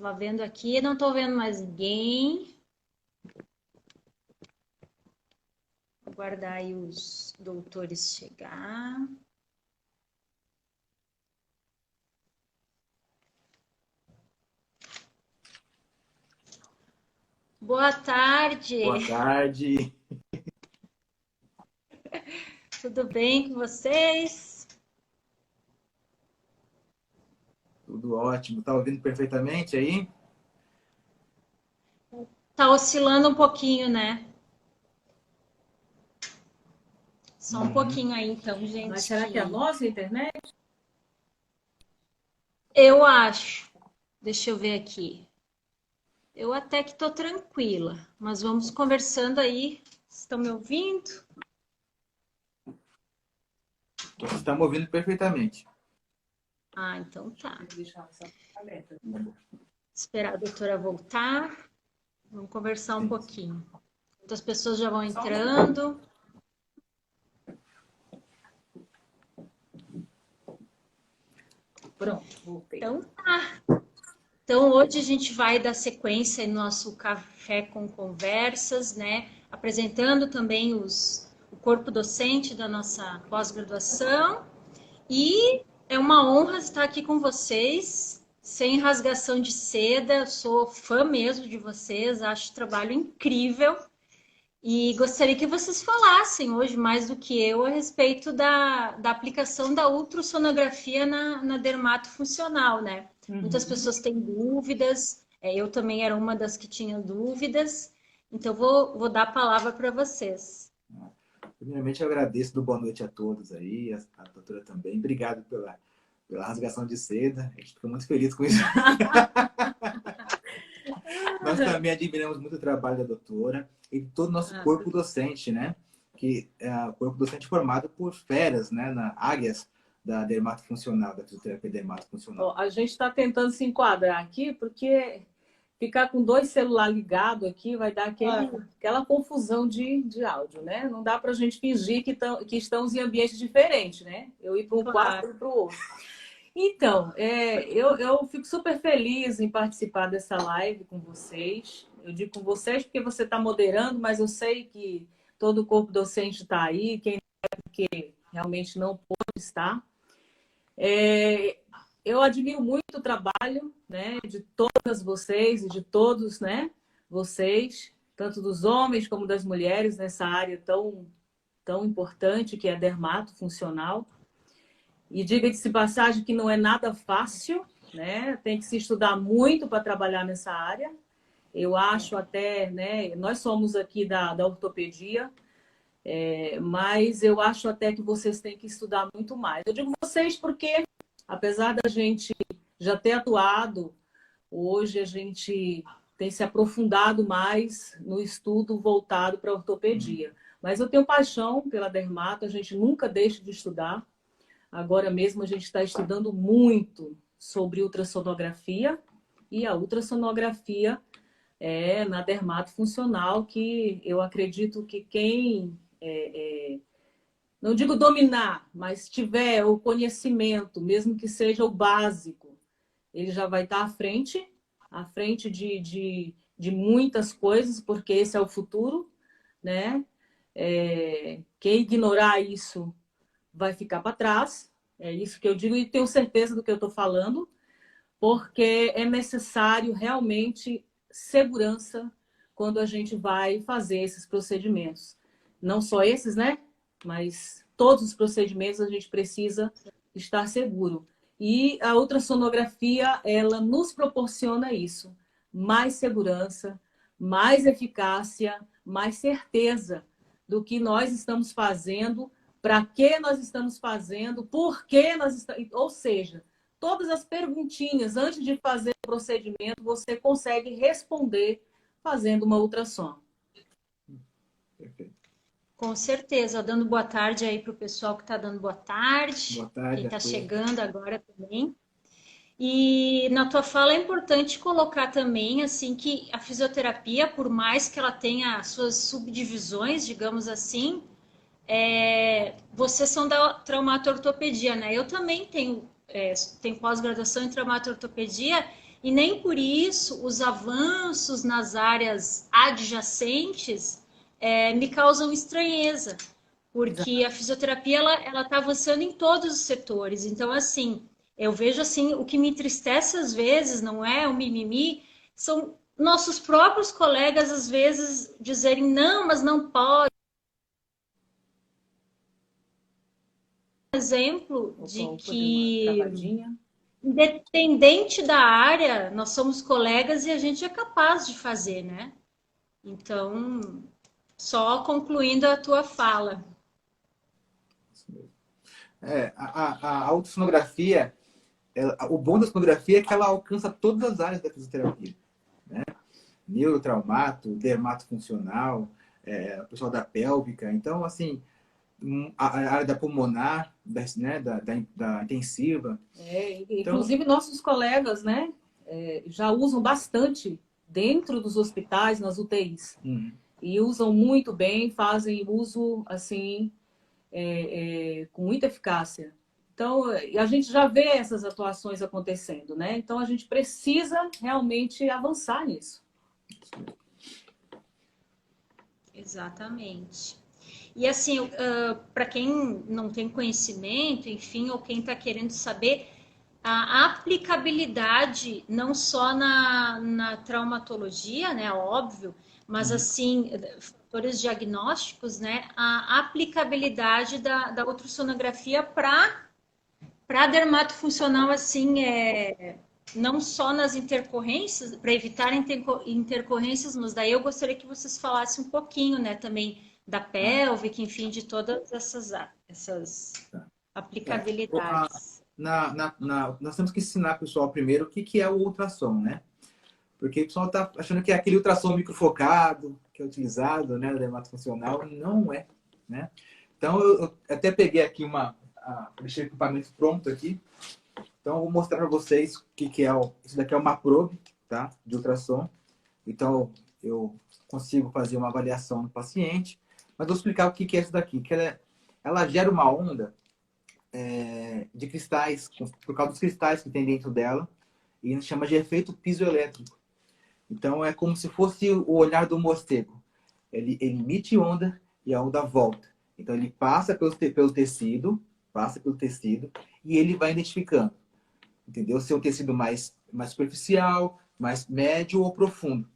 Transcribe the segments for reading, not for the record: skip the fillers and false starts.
Estava vendo aqui, não estou vendo mais ninguém. Vou aguardar aí os doutores chegar. Boa tarde. Boa tarde. Tudo bem com vocês? Tudo ótimo. Tá ouvindo perfeitamente aí? Tá oscilando um pouquinho, né? Só um pouquinho aí, então, gente. Mas será que é a nossa internet? Eu acho. Deixa eu ver aqui. Eu até que tô tranquila, mas vamos conversando aí. Estão me ouvindo? Estamos ouvindo perfeitamente. Ah, então tá. Vou deixar essa aberta. Esperar a doutora voltar. Vamos conversar um pouquinho. Outras pessoas já vão entrando. Pronto, voltei. Então tá. Então hoje a gente vai dar sequência no nosso café com conversas, né? Apresentando também o corpo docente da nossa pós-graduação. E é uma honra estar aqui com vocês, sem rasgação de seda. Sou fã mesmo de vocês, acho o trabalho incrível. E gostaria que vocês falassem hoje, mais do que eu, a respeito da aplicação da ultrassonografia na dermatofuncional, né? Muitas pessoas têm dúvidas, eu também era uma das que tinha dúvidas, então vou dar a palavra para vocês. Primeiramente, eu agradeço do boa noite a todos aí, a doutora também. Obrigado pela rasgação de seda. A gente fica muito feliz com isso. Nós também admiramos muito o trabalho da doutora e todo o nosso corpo docente, né? Que é o corpo docente formado por feras, né? Águias da dermatofuncional, da fisioterapia dermatofuncional. A gente está tentando se enquadrar aqui, porque ficar com 2 celulares ligados aqui vai dar aquela confusão de áudio, né? Não dá para a gente fingir que estamos em ambientes diferentes, né? Eu ir para um quarto e para o outro. Então, eu fico super feliz em participar dessa live com vocês. Eu digo com vocês porque você está moderando, mas eu sei que todo o corpo docente está aí, quem não é porque realmente não pode estar. Eu admiro muito o trabalho, né, de todas vocês e de todos, né, vocês, tanto dos homens como das mulheres, nessa área tão importante que é a dermatofuncional. E diga-se de passagem que não é nada fácil, né? Tem que se estudar muito para trabalhar nessa área. Eu acho até, né? Nós somos aqui da ortopedia, mas eu acho até que vocês têm que estudar muito mais. Eu digo vocês porque, apesar da gente já ter atuado, hoje a gente tem se aprofundado mais no estudo voltado para a ortopedia. Mas eu tenho paixão pela dermato, a gente nunca deixa de estudar. Agora mesmo a gente está estudando muito sobre ultrassonografia e a ultrassonografia na dermatofuncional, que eu acredito que quem, não digo dominar, mas tiver o conhecimento, mesmo que seja o básico, ele já vai estar à frente de muitas coisas, porque esse é o futuro, né? Quem ignorar isso vai ficar para trás, é isso que eu digo e tenho certeza do que eu estou falando, porque é necessário realmente segurança quando a gente vai fazer esses procedimentos. Não só esses, né? Mas todos os procedimentos a gente precisa estar seguro. E a ultrassonografia, ela nos proporciona isso. Mais segurança, mais eficácia, mais certeza do que nós estamos fazendo, para que nós estamos fazendo, por que nós estamos... Ou seja, todas as perguntinhas antes de fazer o procedimento, você consegue responder fazendo uma ultrassom. Perfeito. Com certeza, dando boa tarde aí para o pessoal que está dando boa tarde. Boa tarde. Quem está chegando agora também. E na tua fala é importante colocar também assim que a fisioterapia, por mais que ela tenha suas subdivisões, digamos assim, vocês são da traumato-ortopedia, né? Eu também tenho pós-graduação em traumato-ortopedia e nem por isso os avanços nas áreas adjacentes me causam estranheza, porque a fisioterapia ela está avançando em todos os setores. Então, assim, eu vejo assim, o que me entristece às vezes não é o mimimi, são nossos próprios colegas às vezes dizerem não, mas não pode. Exemplo de que, independente da área, nós somos colegas e a gente é capaz de fazer, né? Então, só concluindo a tua fala. A ultrassonografia, o bom da sonografia é que ela alcança todas as áreas da fisioterapia, né? Neurotraumato, dermatofuncional, o pessoal da pélvica. Então, assim, a área da pulmonar, né, da intensiva. Inclusive, nossos colegas, né, já usam bastante dentro dos hospitais, nas UTIs. E usam muito bem, fazem uso, assim, com muita eficácia. Então, a gente já vê essas atuações acontecendo, né? Então, a gente precisa realmente avançar nisso. Exatamente. E assim, para quem não tem conhecimento, enfim, ou quem está querendo saber, a aplicabilidade não só na traumatologia, né, óbvio, mas assim, fatores diagnósticos, né, a aplicabilidade da ultrassonografia para dermatofuncional, assim, não só nas intercorrências, para evitar intercorrências, mas daí eu gostaria que vocês falassem um pouquinho, né, também da pélvica, enfim, de todas essas aplicabilidades. Nós temos que ensinar o pessoal primeiro o que é o ultrassom, né? Porque o pessoal está achando que é aquele ultrassom microfocado que é utilizado, né, no dermatofuncional, não é, né? Então, eu até peguei aqui deixei o equipamento pronto aqui. Então, eu vou mostrar para vocês o que é isso daqui é uma probe, tá? De ultrassom. Então, eu consigo fazer uma avaliação no paciente, mas vou explicar o que é isso daqui. Que ela gera uma onda de cristais, por causa dos cristais que tem dentro dela, e a gente chama de efeito piezoelétrico. Então, é como se fosse o olhar do morcego. Ele emite onda e a onda volta. Então, ele passa pelo tecido, e ele vai identificando. Entendeu? Se é um tecido mais superficial, mais médio ou profundo.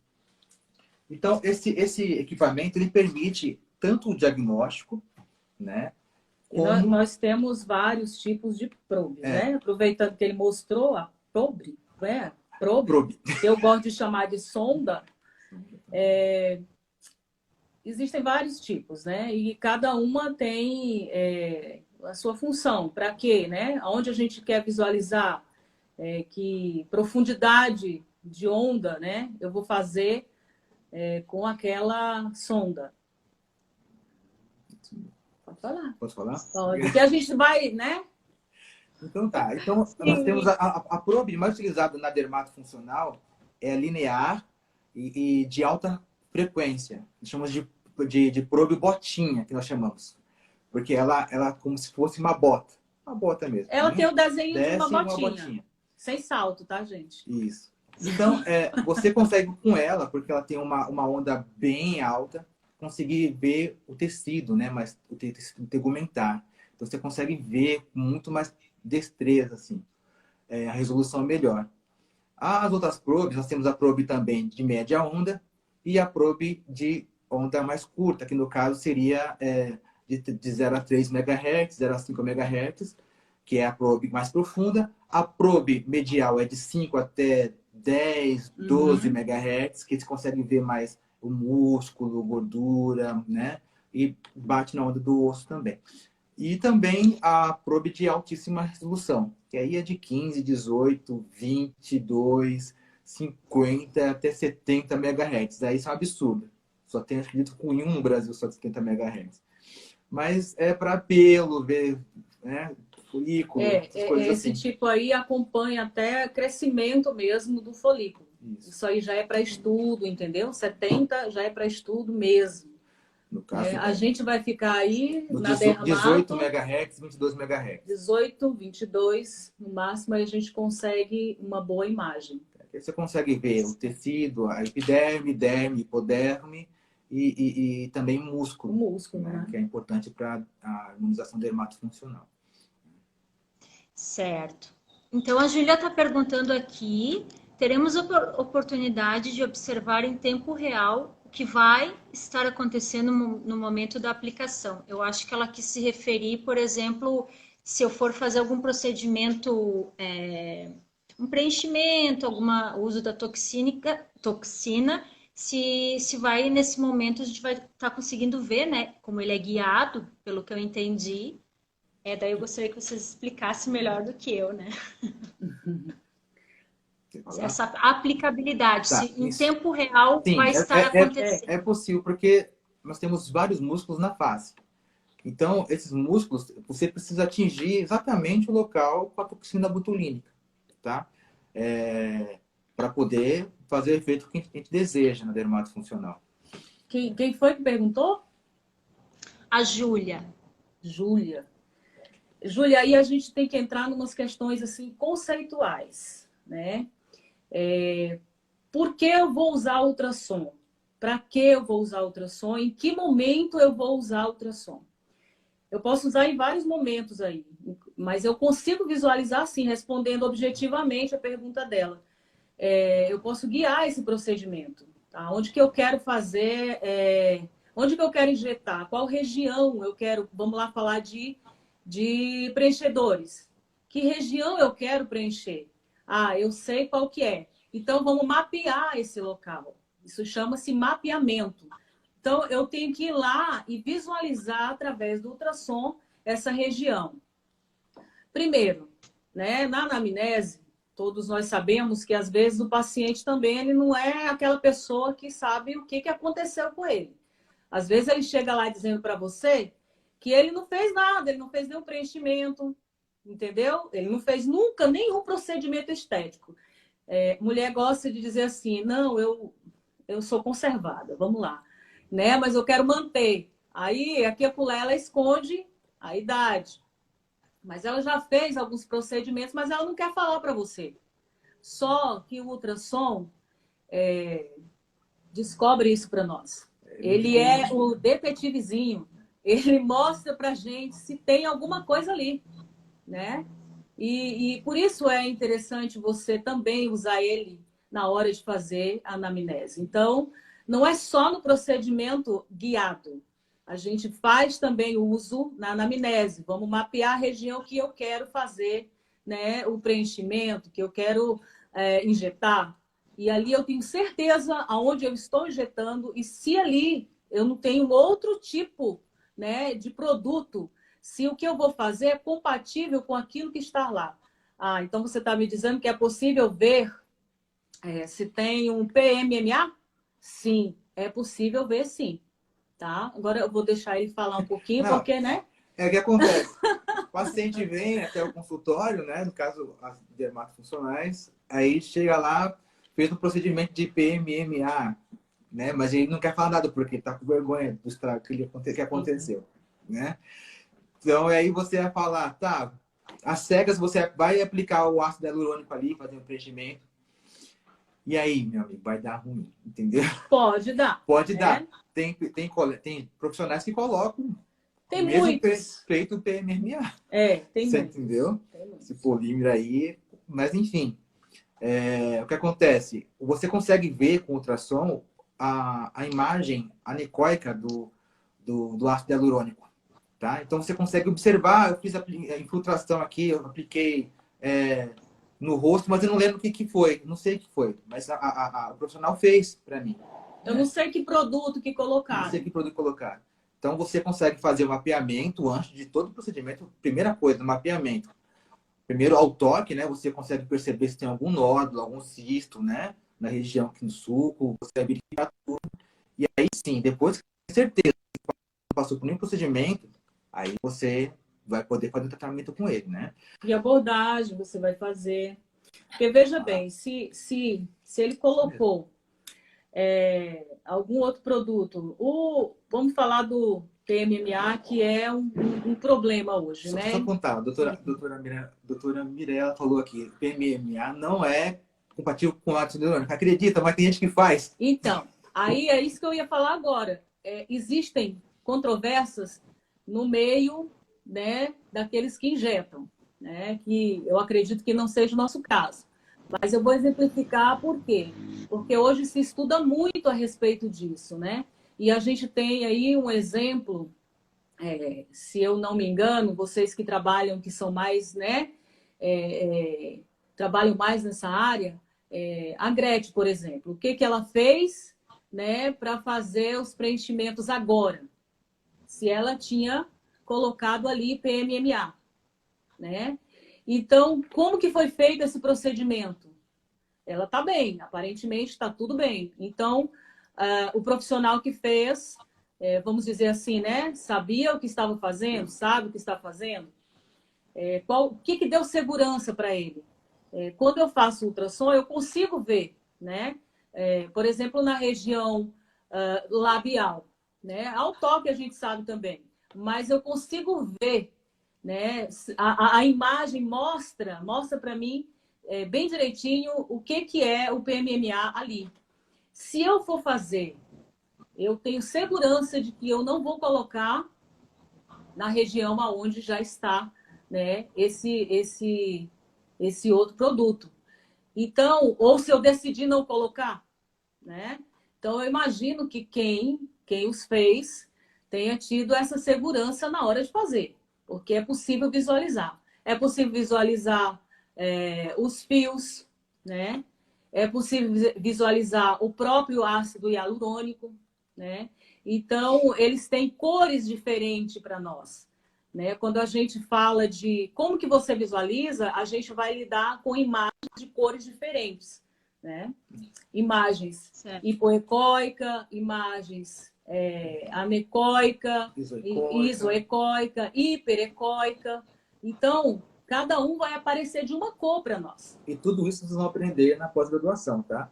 Então, esse equipamento, ele permite tanto o diagnóstico, né? Como... Nós temos vários tipos de probes, né? Aproveitando que ele mostrou a probe, probe. Eu gosto de chamar de sonda. Existem vários tipos, né? E cada uma tem a sua função. Para quê, né? Onde a gente quer visualizar que profundidade de onda, né? Eu vou fazer com aquela sonda. Pode falar. Posso falar? Pode. Porque a gente vai, né? Então tá. Então, nós temos a probe mais utilizada na dermatofuncional é linear e de alta frequência. Nós chamamos de probe botinha, que nós chamamos. Porque ela como se fosse uma bota. Uma bota mesmo. Ela tem o desenho de uma botinha. Botinha. Sem salto, tá, gente? Isso. Então, você consegue com ela, porque ela tem uma onda bem alta, conseguir ver o tecido, né? Mas o tecido tegumentar. Então, você consegue ver com muito mais destreza, assim. A resolução é melhor. As outras probes, nós temos a probe também de média onda e a probe de onda mais curta, que no caso seria de 0 a 3 MHz, 0 a 5 MHz, que é a probe mais profunda. A probe medial é de 5 até 10, 12 MHz, que você consegue ver mais o músculo, gordura, né? E bate na onda do osso também. E também a probe de altíssima resolução, que aí é de 15, 18, 22, 50 até 70 MHz. Aí isso é um absurdo. Só tem, acredito, com um no Brasil só de 70 MHz. Mas é para pelo, ver, né? Folículo, esse assim. tipo aí acompanha até crescimento mesmo do folículo. Isso aí já é para estudo, entendeu? 70 já é para estudo mesmo. No caso, a gente vai ficar aí no na 18 Dermato, MHz, 22 MHz. 18, 22, no máximo, aí a gente consegue uma boa imagem. Aqui você consegue ver o tecido, a epiderme, derme, hipoderme e também O músculo, músculo, né? né? Que é importante para a harmonização dermatofuncional. Certo. Então, a Júlia está perguntando aqui, teremos oportunidade de observar em tempo real o que vai estar acontecendo no momento da aplicação. Eu acho que ela quis se referir, por exemplo, se eu for fazer algum procedimento, um preenchimento, alguma uso da toxina, se vai, nesse momento, a gente vai estar conseguindo ver, né, como ele é guiado, pelo que eu entendi. Daí eu gostaria que vocês explicassem melhor do que eu, né? Essa aplicabilidade, Tá, se em isso. tempo real Sim, vai estar acontecendo. é possível, porque nós temos vários músculos na face. Então, esses músculos, você precisa atingir exatamente o local com a toxina botulínica, tá? Para poder fazer o efeito que a gente deseja na dermatofuncional. Quem foi que perguntou? A Júlia. Júlia. Júlia, aí a gente tem que entrar em umas questões assim conceituais, né? Por que eu vou usar ultrassom? Para que eu vou usar ultrassom? Em que momento eu vou usar ultrassom? Eu posso usar em vários momentos aí, mas eu consigo visualizar assim, respondendo objetivamente a pergunta dela. Eu posso guiar esse procedimento, tá? Onde que eu quero fazer, onde que eu quero injetar, qual região eu quero, vamos lá falar de preenchedores. Que região eu quero preencher? Ah, eu sei qual que é. Então, vamos mapear esse local. Isso chama-se mapeamento. Então, eu tenho que ir lá e visualizar através do ultrassom essa região. Primeiro, né, na anamnese, todos nós sabemos que às vezes o paciente também ele não é aquela pessoa que sabe o que aconteceu com ele. Às vezes ele chega lá dizendo para você que ele não fez nada, ele não fez nenhum preenchimento, entendeu? Ele não fez nunca nenhum procedimento estético. Mulher gosta de dizer assim, não, eu sou conservada, vamos lá, né? Mas eu quero manter. Aí, aqui a mulher, ela esconde a idade. Mas ela já fez alguns procedimentos, mas ela não quer falar para você. Só que o ultrassom descobre isso para nós. Ele é o detetivezinho. Ele mostra para gente se tem alguma coisa ali, né? E por isso é interessante você também usar ele na hora de fazer a anamnese. Então, não é só no procedimento guiado. A gente faz também uso na anamnese. Vamos mapear a região que eu quero fazer, né, o preenchimento, que eu quero injetar. E ali eu tenho certeza aonde eu estou injetando e se ali eu não tenho outro tipo, né, de produto, se o que eu vou fazer é compatível com aquilo que está lá. Ah, então você está me dizendo que é possível ver se tem um PMMA? Sim, é possível ver sim. Tá? Agora eu vou deixar ele falar um pouquinho, Não, porque, né? o que acontece? O paciente vem até o consultório, né? No caso, as dermatofuncionais, aí chega lá, fez um procedimento de PMMA, né? Mas ele não quer falar nada, porque está com vergonha do estrago que aconteceu, né? Então, aí você vai falar, tá, às cegas você vai aplicar o ácido hialurônico ali, fazer um preenchimento. E aí, meu amigo, vai dar ruim, entendeu? Pode dar. Pode dar. Tem profissionais que colocam tem o mesmo muitos. feito PMMA. Tem você muitos. entendeu? Tem muitos. Esse polímero aí. Mas, enfim, o que acontece? Você consegue ver com ultrassom a imagem anecoica do ácido hialurônico. Tá? Então, você consegue observar, eu fiz a infiltração aqui, eu apliquei no rosto, mas eu não lembro o que foi. Não sei o que foi, mas o profissional fez para mim. Eu não sei que produto que colocaram. Não sei que produto colocar. Então, você consegue fazer o mapeamento antes de todo o procedimento. Primeira coisa, mapeamento. Primeiro, ao toque, né? Você consegue perceber se tem algum nódulo, algum cisto, né? Na região aqui no sulco. Você vai verificar tudo. E aí, sim, depois que tem certeza que passou por nenhum procedimento, aí você vai poder fazer o tratamento com ele, né? E abordagem você vai fazer. Porque, veja bem, se ele colocou algum outro produto. Vamos falar do PMMA, que é um problema hoje, né? Só contar, a doutora Mirella falou aqui, PMMA não é compatível com ácido hialurônico. Acredita, mas tem gente que faz. Então, aí é isso que eu ia falar agora. Existem controvérsias no meio, né, daqueles que injetam, né, que eu acredito que não seja o nosso caso. Mas eu vou exemplificar por quê. Porque hoje se estuda muito a respeito disso, né? E a gente tem aí um exemplo, se eu não me engano, vocês que trabalham, que são mais, né, trabalham mais nessa área, a Gretchen, por exemplo, o que ela fez, né, para fazer os preenchimentos agora? Se ela tinha colocado ali PMMA, né? Então, como que foi feito esse procedimento? Ela está bem, aparentemente está tudo bem. Então, o profissional que fez, vamos dizer assim, né? Sabia o que estava fazendo, sabe o que está fazendo. O que deu segurança para ele? Quando eu faço ultrassom, eu consigo ver, né? Por exemplo, na região labial, né? Ao toque a gente sabe também, mas eu consigo ver, né? A imagem mostra para mim bem direitinho o que é o PMMA ali. Se eu for fazer, eu tenho segurança de que eu não vou colocar na região aonde já está, né, esse outro produto. Então, ou se eu decidir não colocar, né? Então, eu imagino que quem os fez tenha tido essa segurança na hora de fazer, porque é possível visualizar. É possível visualizar os fios, né? É possível visualizar o próprio ácido hialurônico, né? Então, eles têm cores diferentes para nós, né? Quando a gente fala de como que você visualiza, a gente vai lidar com imagens de cores diferentes, né? Imagens hipoecóica, imagens anecoica, isoecóica, hiperecóica. Então, cada um vai aparecer de uma cor para nós. E tudo isso vocês vão aprender na pós-graduação, tá?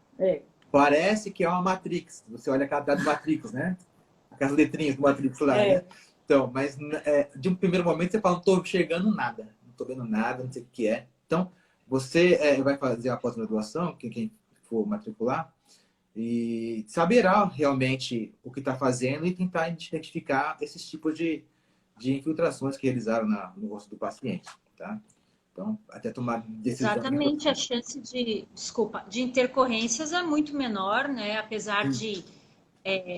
Parece que é uma Matrix. Você olha a cada do Matrix, né? Aquelas letrinhas do Matrix lá, né? Então, mas de um primeiro momento você fala, não estou enxergando nada. Não estou vendo nada, não sei o que é. Então, você vai fazer a pós-graduação, quem for matricular, e saberá realmente o que está fazendo e tentar identificar esses tipos de infiltrações que realizaram no rosto do paciente, tá? Então, até tomar decisão... Exatamente, a chance de intercorrências é muito menor, né? Apesar de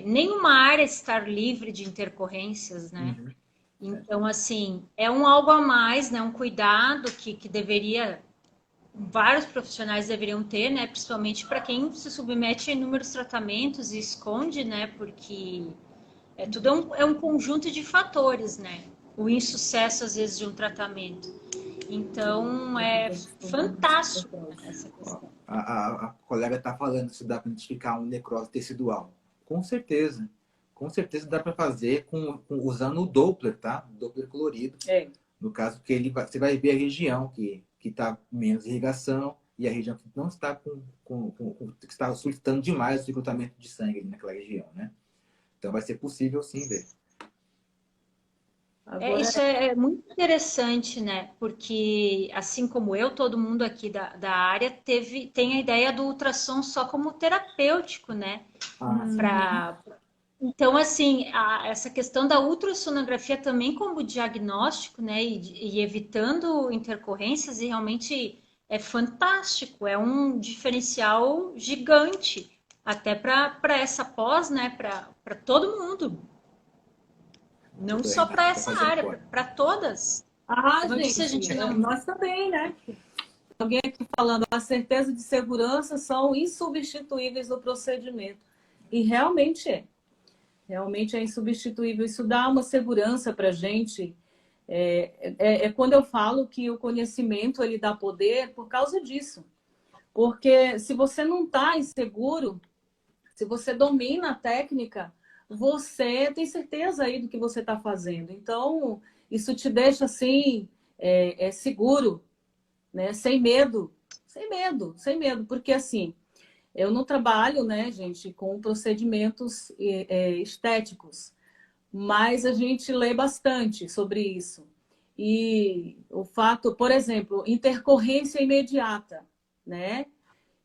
nenhuma área estar livre de intercorrências, né? Uhum. Então, assim, é algo a mais, né? Um cuidado que vários profissionais deveriam ter, né? Principalmente para quem se submete a inúmeros tratamentos e esconde, né? Porque tudo é um conjunto de fatores, né? O insucesso, às vezes, de um tratamento. Então, é fantástico essa questão. A colega está falando se dá para identificar uma necrose tecidual. Com certeza. Com certeza dá para fazer usando o Doppler, tá? Doppler colorido. No caso, que você vai ver a região que está com menos irrigação e a região que não está que está solicitando demais o recrutamento de sangue naquela região, né? Então, vai ser possível, sim, ver. Isso é muito interessante, né? Porque, assim como eu, todo mundo aqui da área tem a ideia do ultrassom só como terapêutico, né? Então, assim, essa questão da ultrassonografia também como diagnóstico, né? E evitando intercorrências, e realmente é fantástico, é um diferencial gigante, até para essa pós, né? Para todo mundo. Não só para essa área, para todas. Gente, nós também, né? Alguém aqui falando, a certeza de segurança são insubstituíveis no procedimento. E realmente é. Realmente é insubstituível. Isso dá uma segurança para a gente. Quando eu falo que o conhecimento ele dá poder por causa disso. Porque se você não está inseguro, se você domina a técnica, você tem certeza aí do que você está fazendo. Então, isso te deixa assim, seguro, né? Sem medo. Sem medo. Porque assim, Eu não trabalho, né, gente, com procedimentos estéticos, mas a gente lê bastante sobre isso. E o fato, por exemplo, intercorrência imediata, né?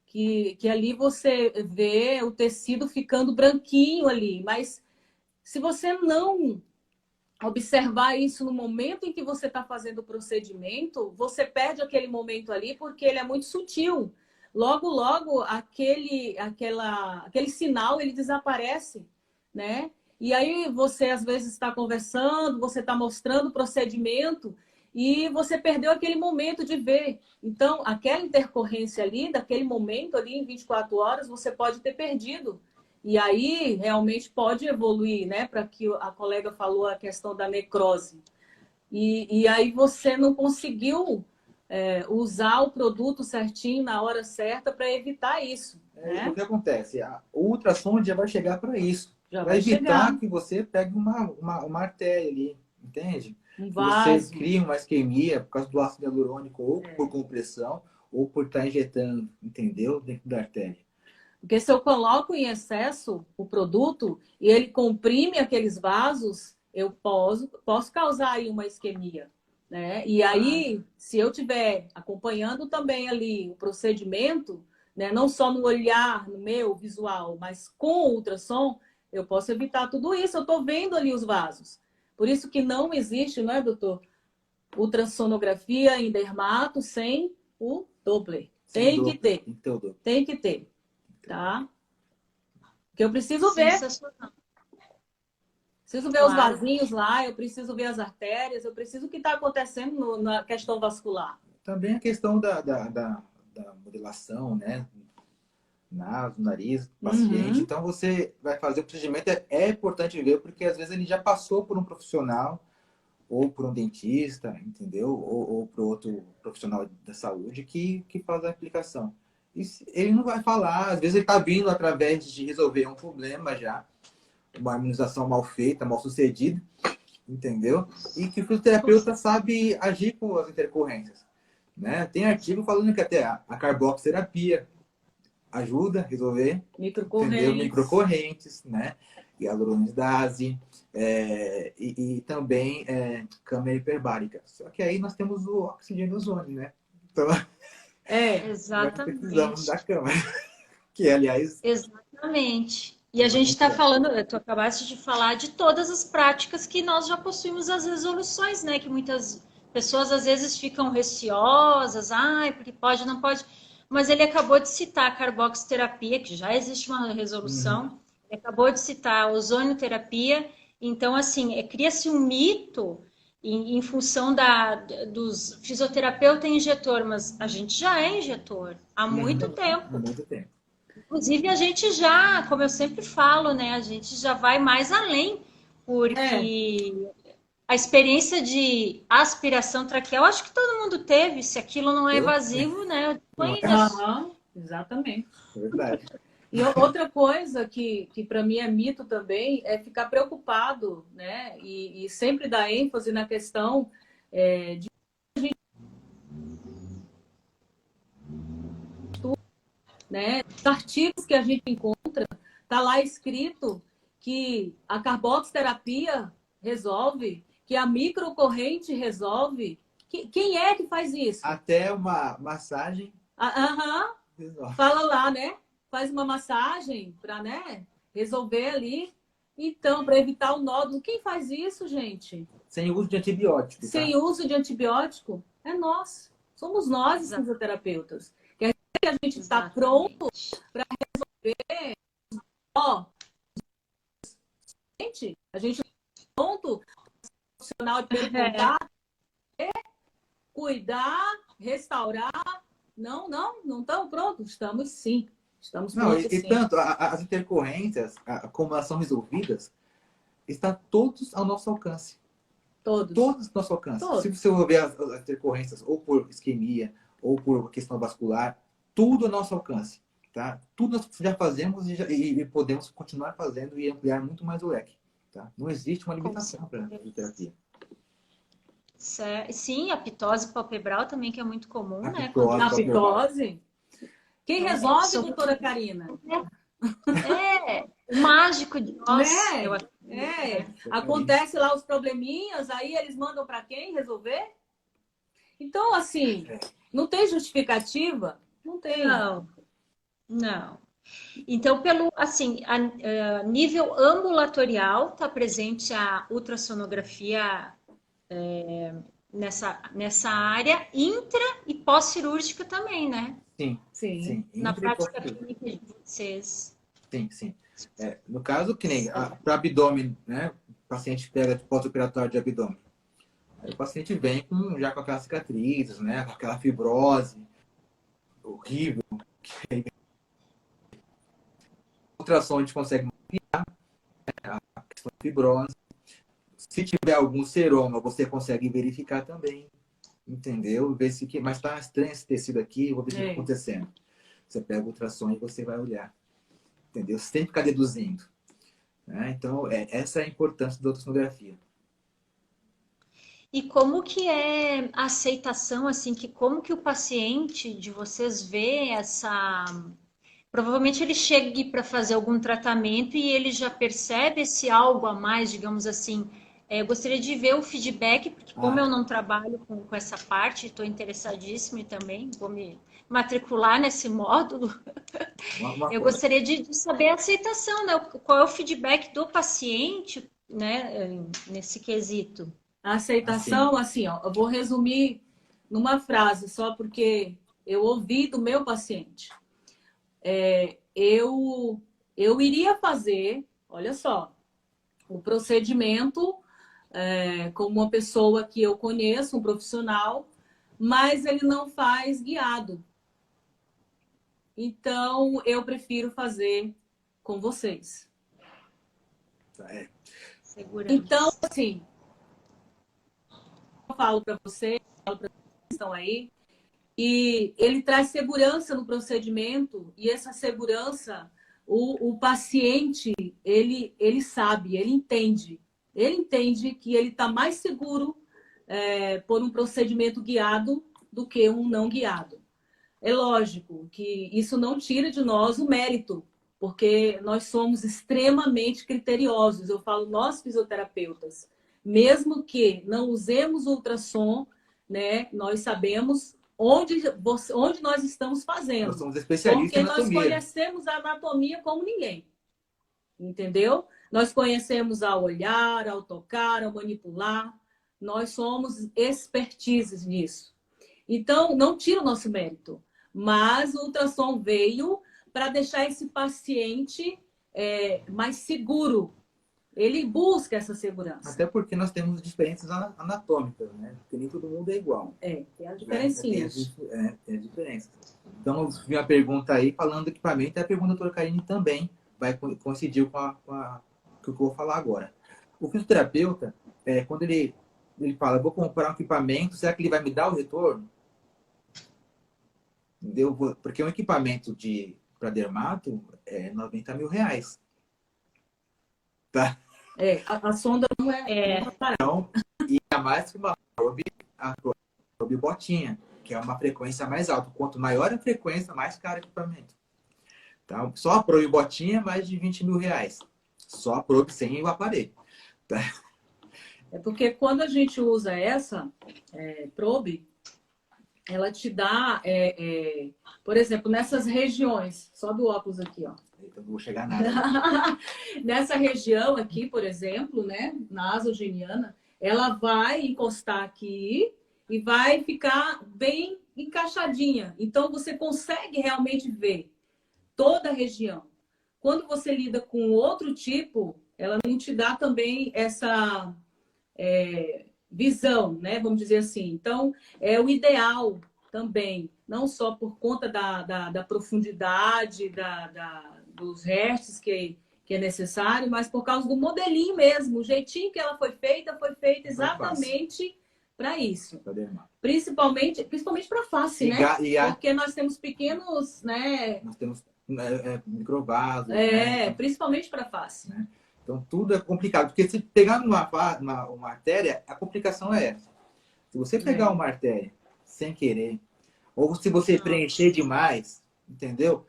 Que ali você vê o tecido ficando branquinho ali, mas se você não observar isso no momento em que você está fazendo o procedimento, você perde aquele momento ali porque ele é muito sutil. Logo, logo, aquele sinal ele desaparece, né? E aí você às vezes está conversando, você está mostrando o procedimento e você perdeu aquele momento de ver. Então, aquela intercorrência ali, daquele momento ali em 24 horas, você pode ter perdido. E aí, realmente, pode evoluir, né? Para que a colega falou a questão da necrose. E aí você não conseguiu usar o produto certinho na hora certa para evitar isso. Né? O que acontece? O ultrassom já vai chegar para isso. Já para vai evitar chegar. que você pegue uma artéria ali, entende? Um Você vaso. cria uma isquemia por causa do ácido hialurônico, ou por compressão, ou por estar injetando, entendeu? Dentro da artéria. Porque se eu coloco em excesso o produto e ele comprime aqueles vasos, eu posso causar aí uma isquemia. Né? E aí, se eu estiver acompanhando também ali o procedimento, né, não só no olhar, no meu visual, mas com o ultrassom, eu posso evitar tudo isso. Eu estou vendo ali os vasos. Por isso que não existe, não é, doutor? Ultrassonografia em dermato sem o Doppler. Tem que ter. Tem que ter o Doppler. Tem que ter. Tá? Porque eu preciso ver. Sensacional. Preciso ver os vasinhos lá, eu preciso ver as artérias, eu preciso o que está acontecendo na questão vascular. Também a questão da modelação, né? Naso, nariz, paciente. Então, você vai fazer o procedimento, é importante ver, porque às vezes ele já passou por um profissional, ou por um dentista, entendeu? Ou por outro profissional da saúde que faz a aplicação. E ele não vai falar, às vezes ele está vindo através de resolver um problema já, uma harmonização mal feita, mal sucedida, entendeu? E que o fisioterapeuta sabe agir com as intercorrências. Né? Tem artigo falando que até a carboxterapia ajuda a resolver microcorrentes, né? Hialuronidase, e também câmara hiperbárica. Só que aí nós temos o oxigênio ozônio, né? Então, exatamente. Precisamos da câmara. Que, aliás... Exatamente. E a gente está falando, tu acabaste de falar de todas as práticas que nós já possuímos as resoluções, né? Que muitas pessoas às vezes ficam receosas, porque pode, não pode. Mas ele acabou de citar a carboxterapia, que já existe uma resolução. Ele acabou de citar a ozonioterapia. Então, assim, cria-se um mito em função dos fisioterapeuta e injetor, mas a gente já é injetor há muito tempo. Há muito tempo. Inclusive, a gente já, como eu sempre falo, né? A gente já vai mais além, porque a experiência de aspiração traqueal, acho que todo mundo teve. Se aquilo não é evasivo, né? Eu conheço. Exatamente. Verdade. E outra coisa que para mim é mito também é ficar preocupado, né? E sempre dar ênfase na questão de né? Os artigos que a gente encontra, tá lá escrito que a carboxterapia resolve, que a microcorrente resolve. Quem é que faz isso? Até uma massagem. Fala lá, né? Faz uma massagem para, né, resolver ali. Então, para evitar o nódulo. Quem faz isso, gente? Sem uso de antibiótico. Sem uso de antibiótico? É nós. Somos nós, os fisioterapeutas. Que a gente está pronto para resolver. Gente, a gente está pronto, profissional de primeiro contato, cuidar, restaurar. Não estamos prontos. Estamos sim. Estamos prontos, sim. Tanto as intercorrências, como elas são resolvidas, está todos ao nosso alcance. Todos ao nosso alcance. Todos. Se você for ver as intercorrências, ou por isquemia, ou por questão vascular, tudo ao nosso alcance. Tá? Tudo nós já fazemos e podemos continuar fazendo e ampliar muito mais o leque. Tá? Não existe uma limitação para a fisioterapia. Certo. Sim, a pitose palpebral também, que é muito comum, né? A pitose. Quem resolve, doutora Karina? O mágico de nós. Né? Eu acredito, né? Acontece lá os probleminhas, aí eles mandam para quem resolver? Então, assim, não tem justificativa? Não tem. Não, não. Então, pelo assim, a nível ambulatorial, está presente a ultrassonografia nessa área, intra e pós-cirúrgica também, né? Sim. Na prática clínica de vocês. Sim. No caso, que nem para abdômen, né? O paciente pega pós-operatório de abdômen. Aí o paciente vem já com aquelas cicatrizes, né? Com aquela fibrose horrível. Ultrassom a gente consegue mapear a questão da fibrose. Se tiver algum seroma, você consegue verificar também. Entendeu? Ver se mas está estranho esse tecido aqui, vou ver o que está acontecendo. Você pega o ultrassom e você vai olhar. Entendeu? Sem ficar deduzindo. Né? Então, essa é a importância da ultrassonografia. E como que é a aceitação, assim, como que o paciente de vocês vê essa... Provavelmente ele chega para fazer algum tratamento e ele já percebe esse algo a mais, digamos assim. Eu gostaria de ver o feedback, porque como eu não trabalho com essa parte, estou interessadíssima e também vou me matricular nesse módulo. Eu gostaria de saber a aceitação, né? Qual é o feedback do paciente, né, nesse quesito. A aceitação, assim, ó, eu vou resumir numa frase, só porque eu ouvi do meu paciente. Eu iria fazer, olha só, o procedimento como uma pessoa que eu conheço, um profissional, mas ele não faz guiado. Então, eu prefiro fazer com vocês. Segurança. Então, assim, eu falo para vocês, falo para vocês que estão aí, e ele traz segurança no procedimento, e essa segurança, o paciente, ele sabe, ele entende. Ele entende que ele está mais seguro por um procedimento guiado do que um não guiado. É lógico que isso não tira de nós o mérito, porque nós somos extremamente criteriosos. Eu falo nós fisioterapeutas, mesmo que não usemos ultrassom, né, nós sabemos onde nós estamos fazendo. Nós somos especialistas em anatomia. Porque nós conhecemos a anatomia como ninguém. Entendeu? Nós conhecemos ao olhar, ao tocar, ao manipular. Nós somos expertises nisso. Então, não tira o nosso mérito. Mas o ultrassom veio para deixar esse paciente mais seguro. Ele busca essa segurança. Até porque nós temos diferenças anatômicas, né? Porque nem todo mundo é igual. Tem as diferencinhas. Tem as diferenças. Então, vi uma pergunta aí falando do equipamento, e a pergunta da doutora Karine também vai coincidir com o que eu vou falar agora. O fisioterapeuta, quando ele fala, vou comprar um equipamento, será que ele vai me dar o retorno? Entendeu? Porque um equipamento para dermato é 90 mil reais. Tá? A sonda não é Então, e a mais que uma probe botinha, que é uma frequência mais alta. Quanto maior a frequência, mais caro o equipamento. Então, só a probe botinha é mais de 20 mil reais. Só a probe sem o aparelho. Tá? Porque quando a gente usa essa probe, ela te dá, por exemplo, nessas regiões, sobe o óculos aqui, ó. Então, não vou chegar nada. Nessa região aqui, por exemplo, né, na asa geniana, ela vai encostar aqui e vai ficar bem encaixadinha. Então, você consegue realmente ver toda a região. Quando você lida com outro tipo, ela não te dá também essa visão, né? Vamos dizer assim. Então, é o ideal também, não só por conta da profundidade, dos hertz que é necessário, mas por causa do modelinho mesmo. O jeitinho que ela foi feita exatamente para isso. Principalmente para face, né? Porque nós temos pequenos, né? Nós temos microvasos. Né? Principalmente para face. Né? Então, tudo é complicado. Porque se pegar uma artéria, a complicação é essa. Se você pegar uma artéria sem querer, ou se você preencher demais, entendeu?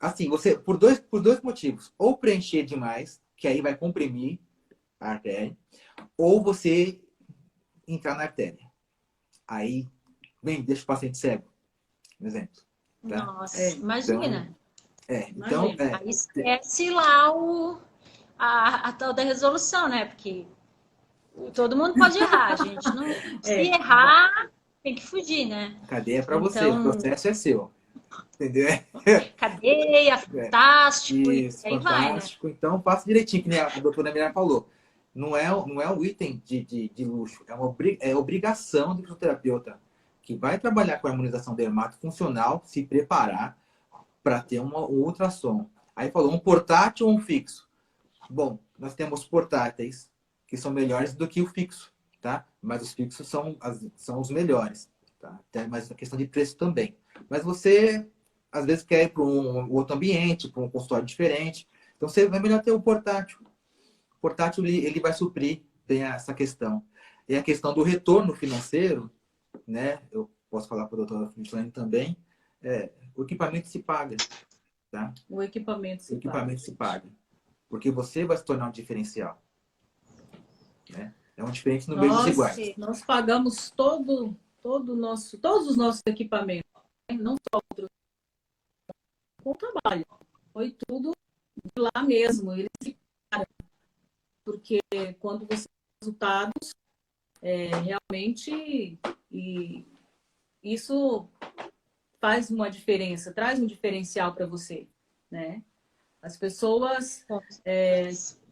Assim, você, por dois motivos. Ou preencher demais, que aí vai comprimir a artéria, ou você entrar na artéria. Aí, vem, deixa o paciente cego, por exemplo. Tá? Nossa, imagina. Então, Aí esquece lá a tal da resolução, né? Porque todo mundo pode errar, gente. Não, se errar, tem que fugir, né? a cadeia é para você, o Então, processo é seu. Entendeu? cadeia, fantástico, e Isso, aí vai, né? fantástico. Então, faça direitinho, que nem a doutora Miriam falou. Não é um item de luxo, é obrigação do fisioterapeuta que vai trabalhar com a harmonização dermatofuncional se preparar para ter um ultrassom. Aí falou, um portátil ou um fixo? Bom, nós temos portáteis que são melhores do que o fixo, tá? Mas os fixos são os melhores, tá? Tem mais uma questão de preço também. Mas você, às vezes, quer ir para um outro ambiente, para um consultório diferente. Então, você vai melhor ter o portátil. O portátil, ele vai suprir bem essa questão. E a questão do retorno financeiro, né? Eu posso falar para a doutora Frislane também. O equipamento se paga, tá? O equipamento se paga. Porque você vai se tornar um diferencial. Né? É um diferente no meio dos iguais. Nós pagamos todos os nossos equipamentos, né? Não só o trabalho. Foi tudo de lá mesmo. Eles se pagaram. Porque quando você tem resultados, realmente, e isso faz uma diferença, traz um diferencial para você, né? As pessoas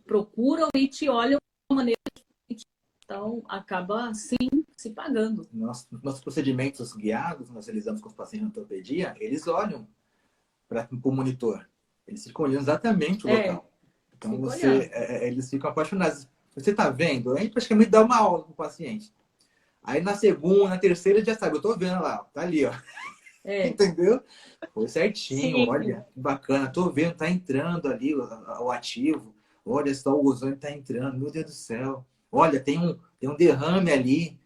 procuram e te olham de uma maneira diferente. Então, acaba, sim, se pagando. Nossos procedimentos guiados, nós realizamos com os pacientes na ortopedia, eles olham para o monitor. Eles ficam olhando exatamente o local. Então, eles ficam apaixonados. Você está vendo? Aí praticamente dá uma aula para o paciente. Aí na segunda, na terceira, já sabe, eu estou vendo lá, tá ali, ó. Entendeu? Foi certinho, sim. Olha, que bacana. Tô vendo, tá entrando ali o ativo. Olha só, o ozônio tá entrando. Meu Deus do céu. Olha, tem um derrame ali.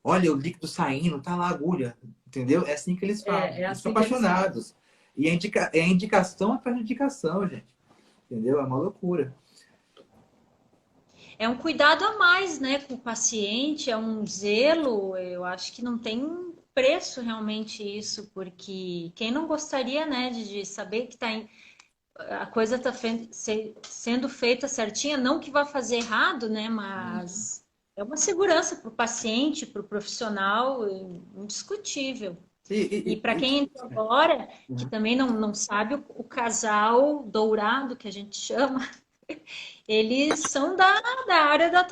Olha, o líquido saindo, tá lá a agulha. Entendeu? É assim que eles falam. Eles são apaixonados. E é indicação atrás de indicação, gente. Entendeu? É uma loucura. É um cuidado a mais, né, com o paciente, é um zelo, eu acho que não tem preço realmente isso, porque quem não gostaria, né, de saber que a coisa está sendo feita certinha, não que vá fazer errado, né, mas é uma segurança para o paciente, para o profissional, indiscutível. E para quem entra agora, que também não sabe, o casal dourado, que a gente chama, eles são da área da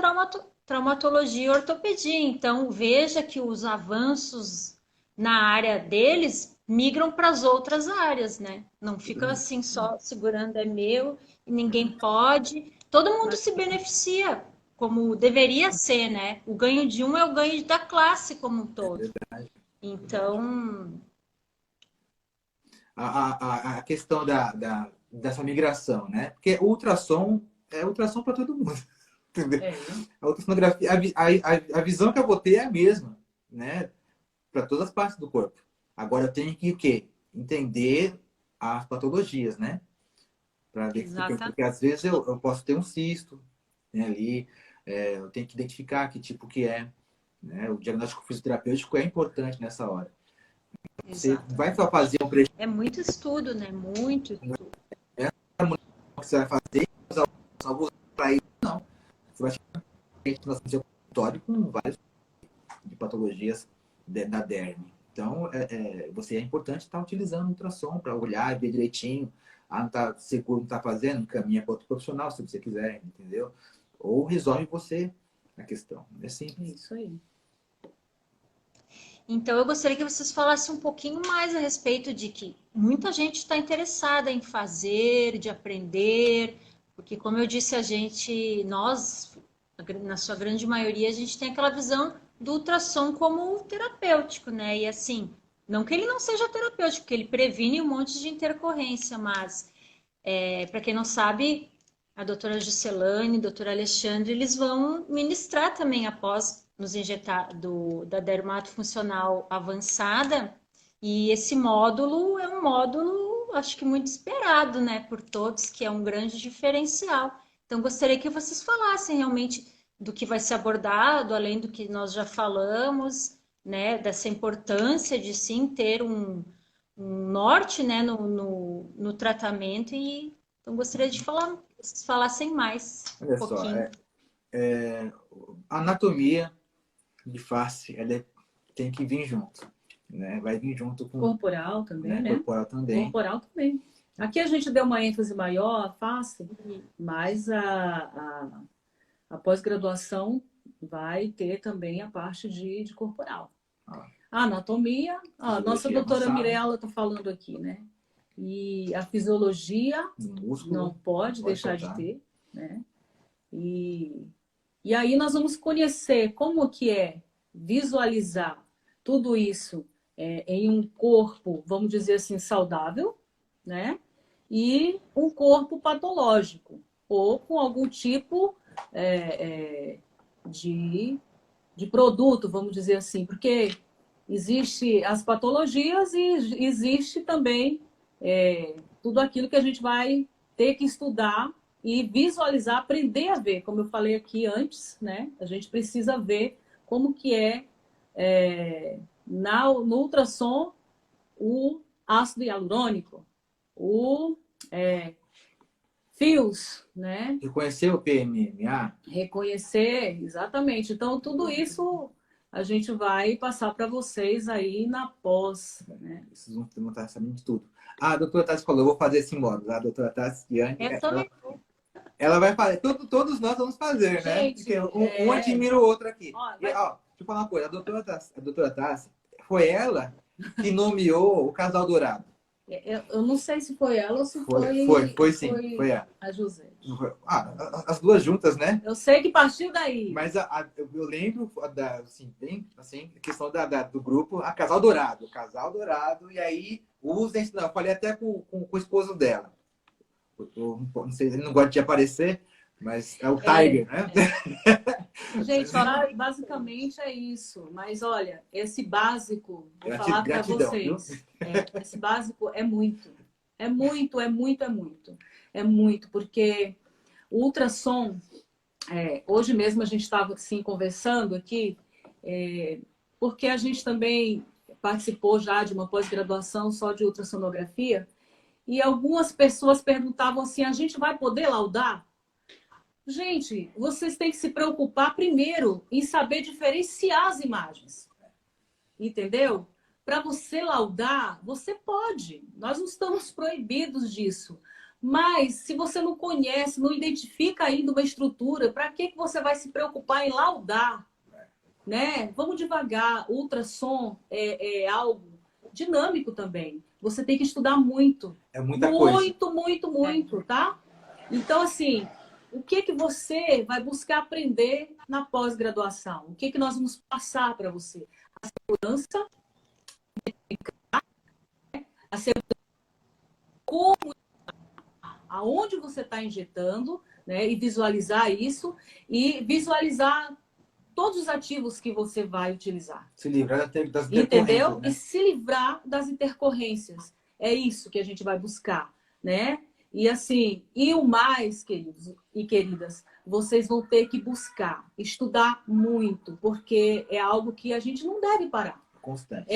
traumatologia e ortopedia. Então, veja que os avanços na área deles migram para as outras áreas, né? Não fica assim só segurando é meu e ninguém pode. Todo mundo se beneficia, como deveria ser, né? O ganho de um é o ganho da classe como um todo. Então... A questão dessa migração, né? Porque o ultrassom é ultrassom para todo mundo. Entendeu? A ultrassonografia, a visão que eu vou ter é a mesma, né? Para todas as partes do corpo. Agora eu tenho que o quê? Entender as patologias, né? Para ver porque às vezes eu posso ter um cisto, né, ali, eu tenho que identificar que tipo que é, né? O diagnóstico fisioterapêutico é importante nessa hora. Você vai fazer um preenchimento. É muito estudo, né? Muito estudo. Você vai fazer para isso, não. Você vai chegar no seu consultório com várias de patologias da derme. Então, você é importante estar utilizando o ultrassom para olhar e ver direitinho. Não está seguro, não está fazendo, encaminha para outro profissional, se você quiser, entendeu? Ou resolve você a questão. É simples. Isso aí. Então, eu gostaria que vocês falassem um pouquinho mais a respeito de que muita gente está interessada em fazer, de aprender, porque, como eu disse, nós, na sua grande maioria, a gente tem aquela visão do ultrassom como terapêutico, né? E assim, não que ele não seja terapêutico, porque ele previne um monte de intercorrência, mas, para quem não sabe, a doutora Juscelane, a doutora Alexandre, eles vão ministrar também após nos injetar da dermatofuncional avançada, e esse módulo é um módulo acho que muito esperado, né, por todos, que é um grande diferencial. Então, gostaria que vocês falassem realmente do que vai ser abordado, além do que nós já falamos, né, dessa importância de sim ter um norte, né, no tratamento. E então gostaria de falar, que vocês falassem mais um Olha só, pouquinho. a anatomia de face, tem que vir junto, né? Vai vir junto com Corporal também, né? corporal também. Corporal também. Aqui a gente deu uma ênfase maior à face, mas a pós-graduação vai ter também a parte de corporal. A anatomia, a nossa doutora Mirella está falando aqui, né? E a fisiologia não pode deixar de ter, né? E aí nós vamos conhecer como que é visualizar tudo isso em um corpo, vamos dizer assim, saudável, né? E um corpo patológico, ou com algum tipo de produto, vamos dizer assim, porque existe as patologias e existe também tudo aquilo que a gente vai ter que estudar e visualizar, aprender a ver, como eu falei aqui antes, né? A gente precisa ver como que no ultrassom o ácido hialurônico, fios, né? Reconhecer o PMMA? Reconhecer, exatamente. Então, tudo isso a gente vai passar para vocês aí na pós, né? Vocês vão estar sabendo de tudo. A doutora Tassi falou, eu vou fazer esse módulo. A doutora Tassiane, ela vai fazer. Todos nós vamos fazer, gente, né? Porque um admira o outro aqui. Ó, deixa eu falar uma coisa. A doutora Tassi, foi ela que nomeou o casal dourado. Eu não sei se foi ela ou se foi sim, foi ela. A José. As duas juntas, né? Eu sei que partiu daí. Mas eu lembro assim, bem assim, a questão do grupo, a casal dourado. E aí, usem, não, eu falei até com o esposo dela. Não sei, ele não gosta de aparecer, mas é o Tiger, né? Gente, basicamente é isso. Mas olha, esse básico, vou falar para vocês. Esse básico é muito. É muito, é muito, é muito. É muito, porque o ultrassom, hoje mesmo a gente estava assim, conversando aqui, porque a gente também participou já de uma pós-graduação só de ultrassonografia, e algumas pessoas perguntavam assim, a gente vai poder laudar? Gente, vocês têm que se preocupar primeiro em saber diferenciar as imagens. Entendeu? Para você laudar, você pode. Nós não estamos proibidos disso. Mas se você não conhece, não identifica ainda uma estrutura, para que você vai se preocupar em laudar? Né? Vamos devagar. O ultrassom é algo dinâmico também. Você tem que estudar muito. É muita coisa. Muito, tá? Então, assim, o que você vai buscar aprender na pós-graduação? O que nós vamos passar para você? A segurança, como, aonde você está injetando, né? E visualizar isso e visualizar todos os ativos que você vai utilizar. Se livrar das intercorrências. Entendeu? Né? E se livrar das intercorrências. É isso que a gente vai buscar, né? E assim, e o mais, queridos e queridas, vocês vão ter que buscar, estudar muito, porque é algo que a gente não deve parar. Constante.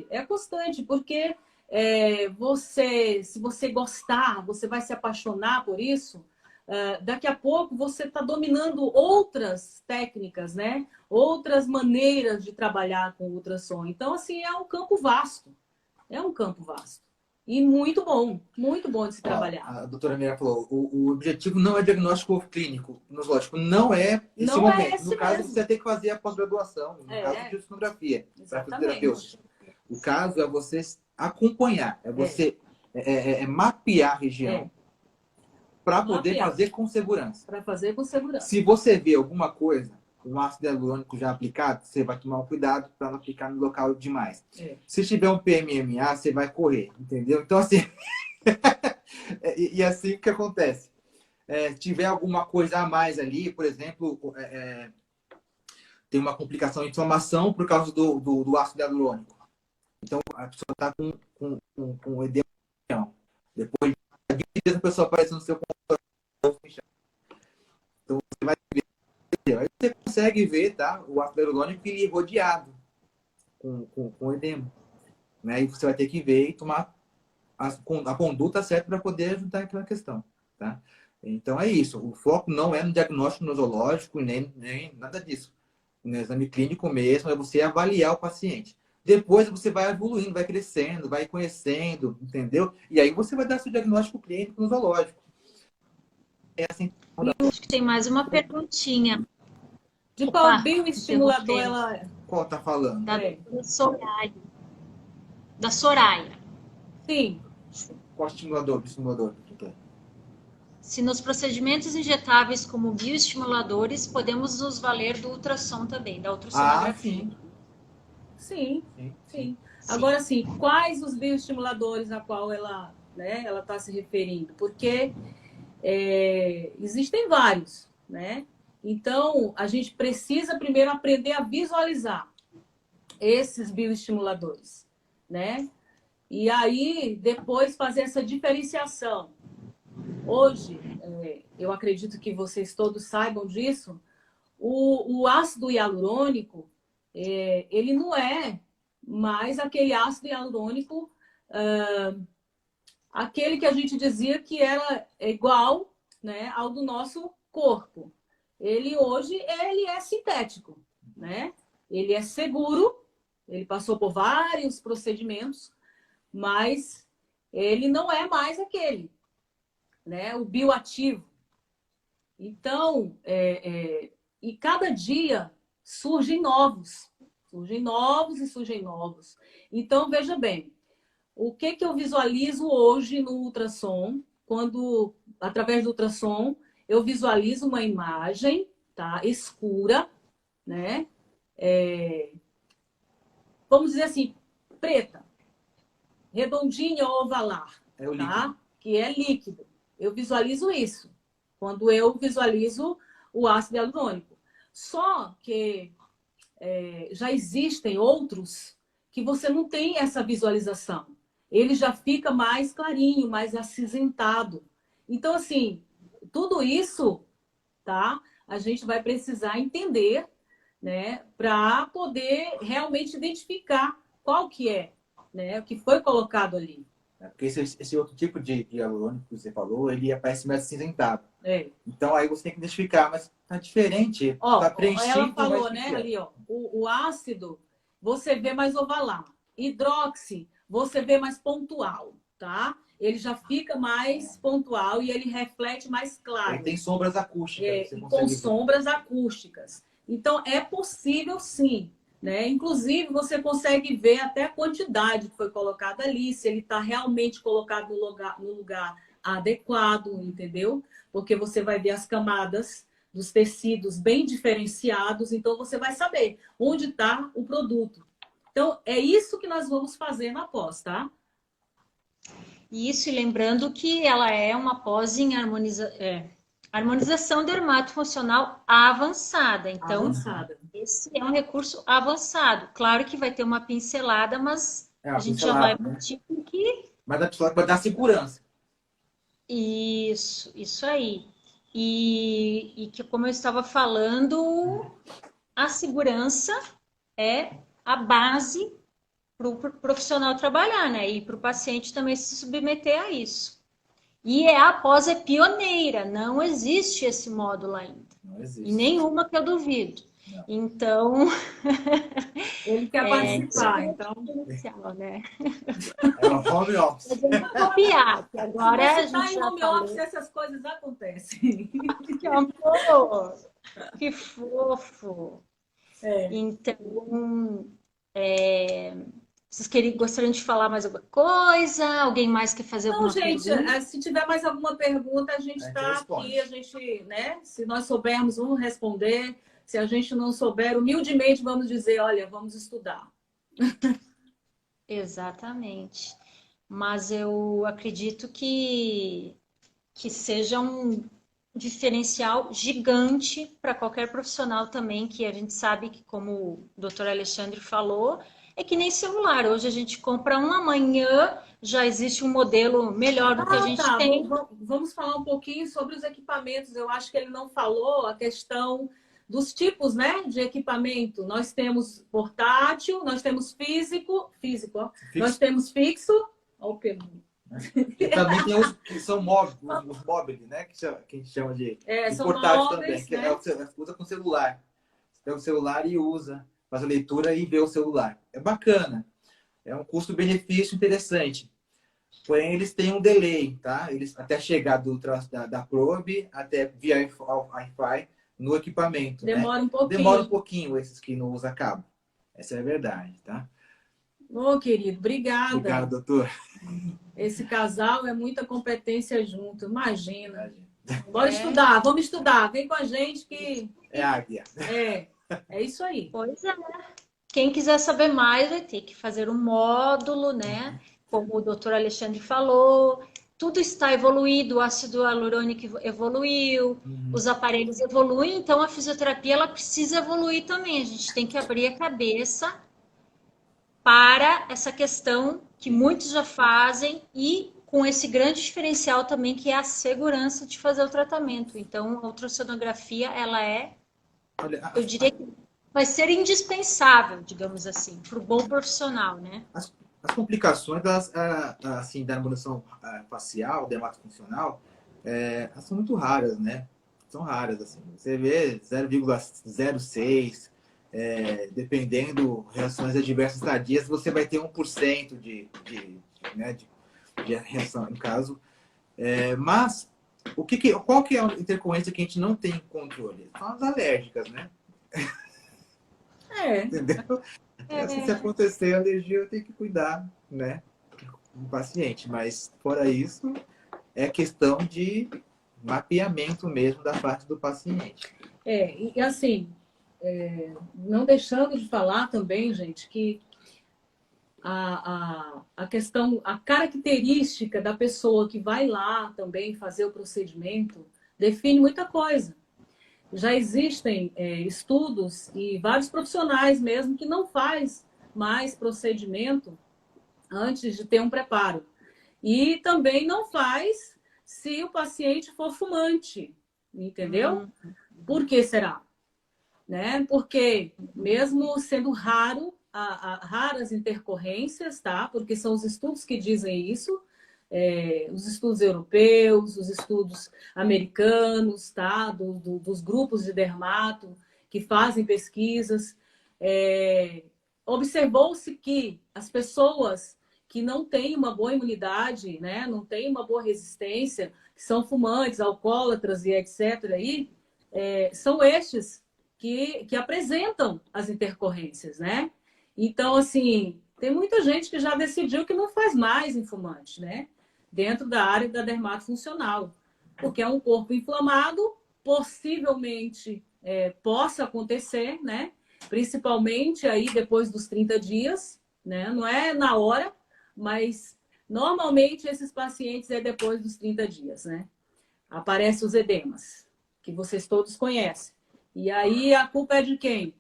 É constante, porque se você gostar, você vai se apaixonar por isso, daqui a pouco você está dominando outras técnicas, né? Outras maneiras de trabalhar com o ultrassom. Então, assim, é um campo vasto. É um campo vasto. E muito bom de se trabalhar. A doutora Mira falou, o objetivo não é diagnóstico clínico, lógico, não é esse momento. No caso, você tem que fazer a pós-graduação, no caso de ultrassonografia, para fisioterapeuta. O caso é você acompanhar, é você mapear a região para poder fazer com segurança. Para fazer com segurança. Se você vê alguma coisa, um ácido hialurônico já aplicado, você vai tomar um cuidado para não aplicar no local demais. Se tiver um PMMA, você vai correr, entendeu? Então, assim, e assim o que acontece? Se tiver alguma coisa a mais ali, por exemplo, tem uma complicação de inflamação por causa do ácido hialurônico. Então, a pessoa está com edema, Depois de 20 dias a pessoa aparece no seu computador. Então você vai ver, aí você consegue ver, tá? O ácido hialurônico ele é rodeado com edema, né? E você vai ter que ver e tomar a conduta certa para poder ajudar aquela questão, tá? Então é isso. O foco não é no diagnóstico nosológico nem nada disso. No exame clínico mesmo é você avaliar o paciente. Depois você vai evoluindo, vai crescendo, vai conhecendo, entendeu? E aí você vai dar seu diagnóstico clínico nosológico. É assim. Acho que tem mais uma perguntinha. De Opa, qual bioestimulador interrompendo. ela é? Qual tá falando? Da Soraya. Da Soraya. Sim. Qual estimulador? Estimulador. Se nos procedimentos injetáveis como bioestimuladores, podemos nos valer do ultrassom também, da ultrassonografia. Sim. Sim. Sim. Agora, sim, quais os bioestimuladores a qual ela está se referindo? Porque existem vários, né? Então, a gente precisa primeiro aprender a visualizar esses bioestimuladores, né? E aí, depois fazer essa diferenciação. Hoje, eu acredito que vocês todos saibam disso, o ácido hialurônico, ele não é mais aquele ácido hialurônico, aquele que a gente dizia que era igual, né, ao do nosso corpo. Ele hoje ele é sintético, né? Ele é seguro, ele passou por vários procedimentos, mas ele não é mais aquele, né? O bioativo. Então, e cada dia surgem novos. Surgem novos e surgem novos. Então, veja bem, o que eu visualizo hoje no ultrassom, quando, através do ultrassom, eu visualizo uma imagem, tá? Escura, né? Vamos dizer assim, preta, redondinha ou ovalar, tá? Que é líquido. Eu visualizo isso quando eu visualizo o ácido hialurônico. Só que já existem outros que você não tem essa visualização. Ele já fica mais clarinho, mais acinzentado. Então, assim, tudo isso, tá? A gente vai precisar entender, né? Para poder realmente identificar qual que é, né? O que foi colocado ali. Porque esse outro tipo de hialurônico que você falou, ele aparece mais acinzentado. É. Então aí você tem que identificar, mas tá diferente, Ó, tá preenchido. ela falou, né, ali, ó, o ácido você vê mais ovalar. Hidroxi, você vê mais pontual, tá? Ele já fica mais pontual e ele reflete mais claro. Ele tem sombras acústicas. Com sombras acústicas. Então, é possível sim, né? Inclusive, você consegue ver até a quantidade que foi colocada ali, se ele está realmente colocado no lugar adequado, entendeu? Porque você vai ver as camadas dos tecidos bem diferenciados, então você vai saber onde está o produto. Então, é isso que nós vamos fazer na pós, tá? Isso, e lembrando que ela é uma pós em harmonização dermatofuncional avançada. Então, esse é um recurso avançado. Claro que vai ter uma pincelada, mas a gente já vai partir com que... Mas a pessoa vai dar segurança. Isso aí. E que, como eu estava falando, a segurança é a base para o profissional trabalhar, né? E para o paciente também se submeter a isso. E a pós é pioneira, não existe esse módulo ainda. Não existe. E nenhuma que eu duvido. Não. Então... Ele quer participar, então... Né? É um home office. Copiar, que agora a gente está em home office, essas coisas acontecem. Que amor! Que fofo! Então, vocês gostariam de falar mais alguma coisa? Alguém mais quer fazer alguma pergunta? Não, gente, se tiver mais alguma pergunta, a gente está aqui, a gente, né? Se nós soubermos, vamos responder. Se a gente não souber, humildemente vamos dizer, olha, vamos estudar. Exatamente. Mas eu acredito que seja um diferencial gigante para qualquer profissional também, que a gente sabe que, como o doutor Alexandre falou, É que nem celular. Hoje a gente compra um, amanhã já existe um modelo melhor do que a gente Tá. tem. Vamos falar um pouquinho sobre os equipamentos. Eu acho que ele não falou a questão dos tipos, né, de equipamento. Nós temos portátil, nós temos físico, ó. Nós temos fixo. Ó, o pelo. E também tem os que são móveis, os móveis, né? Que a gente chama de São portátil móveis, também, que né? você usa com celular. Você pega o celular e usa, faz a leitura e vê o celular. É bacana. É um custo-benefício interessante. Porém, eles têm um delay, tá? Eles até chegar da probe até via Wi-Fi no equipamento, Demora né? um pouquinho. Demora um pouquinho esses que não usam cabo. Essa é a verdade, tá? Ô, querido, obrigada. Obrigado, doutor. Esse casal é muita competência junto, imagina. Imagina. Bora estudar, vamos estudar. Vem com a gente que... É águia. É isso aí. Pois é. Quem quiser saber mais vai ter que fazer um módulo, né? Como o doutor Alexandre falou, tudo está evoluído, o ácido hialurônico evoluiu, os aparelhos evoluem, então a fisioterapia ela precisa evoluir também. A gente tem que abrir a cabeça para essa questão que muitos já fazem e com esse grande diferencial também que é a segurança de fazer o tratamento. Então, a ultrassonografia, ela é, eu diria que vai ser indispensável, digamos assim, para o bom profissional, né? As complicações assim, da harmonização facial, dermatofuncional, elas são muito raras, né? São raras, assim. Você vê 0,06, dependendo reações adversas tardias, você vai ter 1% de reação, no caso. Mas, qual que é a intercorrência que a gente não tem controle? São as alérgicas, né? Entendeu? Se acontecer alergia, eu tenho que cuidar, né? Do paciente. Mas, fora isso, é questão de mapeamento mesmo da parte do paciente. E assim, não deixando de falar também, gente, que a questão, a característica da pessoa que vai lá também fazer o procedimento define muita coisa. Já existem estudos e vários profissionais mesmo que não faz mais procedimento antes de ter um preparo. E também não faz se o paciente for fumante, entendeu? Por que será? Né? Porque mesmo sendo raro, raras intercorrências, tá? Porque são os estudos que dizem isso, os estudos europeus, os estudos americanos, tá? Dos grupos de dermato que fazem pesquisas. Observou-se que as pessoas que não têm uma boa imunidade, né? Não têm uma boa resistência, que são fumantes, alcoólatras e etc., aí, são estes que apresentam as intercorrências, né? Então, assim, tem muita gente que já decidiu que não faz mais em fumante, né? Dentro da área da dermatofuncional. Porque é um corpo inflamado, possivelmente possa acontecer, né? Principalmente aí depois dos 30 dias, né? Não é na hora, mas normalmente esses pacientes é depois dos 30 dias, né? Aparecem os edemas, que vocês todos conhecem. E aí a culpa é de quem?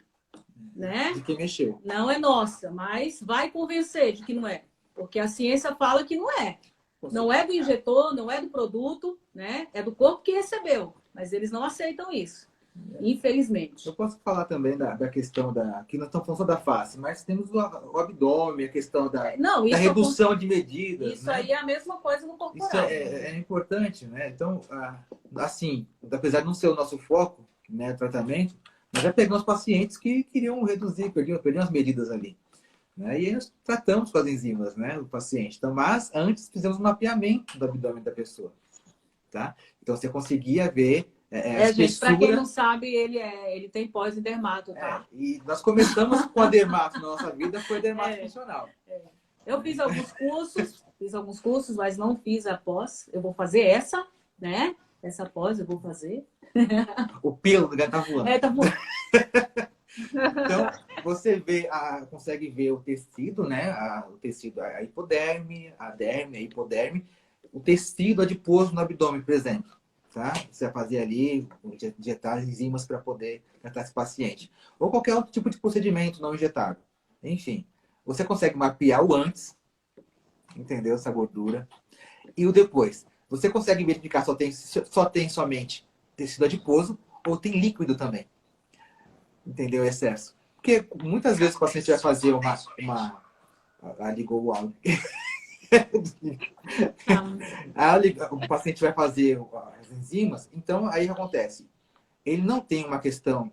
Né? De quem mexeu. Não é nossa, mas vai convencer de que não é. Porque a ciência fala que não é. Não é do injetor, não é do produto, né? É do corpo que recebeu. Mas eles não aceitam isso. Infelizmente. Eu posso falar também da questão aqui nós estamos falando só da face, mas temos o abdômen, a questão da redução de medidas. Isso, né? Aí é a mesma coisa no corporal. Isso é importante, né? Então, assim, apesar de não ser o nosso foco, né, tratamento, nós já pegamos pacientes que queriam reduzir, perdiam as medidas ali. Né? E aí nós tratamos com as enzimas, né, o paciente. Então, mas antes fizemos um mapeamento do abdômen da pessoa. Tá? Então, você conseguia ver gente, para quem não sabe, ele tem pós em dermato, tá? E nós começamos com a dermato na nossa vida, foi dermato funcional. Eu fiz alguns cursos, mas não fiz a pós. Eu vou fazer essa, né? Essa pós eu vou fazer. O pelo do gato tá voando. Tá voando. Então, você consegue ver o tecido, né? O tecido, a hipoderme, a derme, a hipoderme, o tecido adiposo no abdômen, por exemplo. Tá? Você vai fazer ali, injetar enzimas para poder tratar esse paciente. Ou qualquer outro tipo de procedimento não injetável. Enfim, você consegue mapear o antes, entendeu? Essa gordura. E o depois. Você consegue verificar só tem somente tecido adiposo ou tem líquido também. Entendeu? Excesso. Porque muitas vezes o paciente vai fazer uma... Ah, ligou o áudio. O paciente vai fazer as enzimas, então aí acontece. Ele não tem uma questão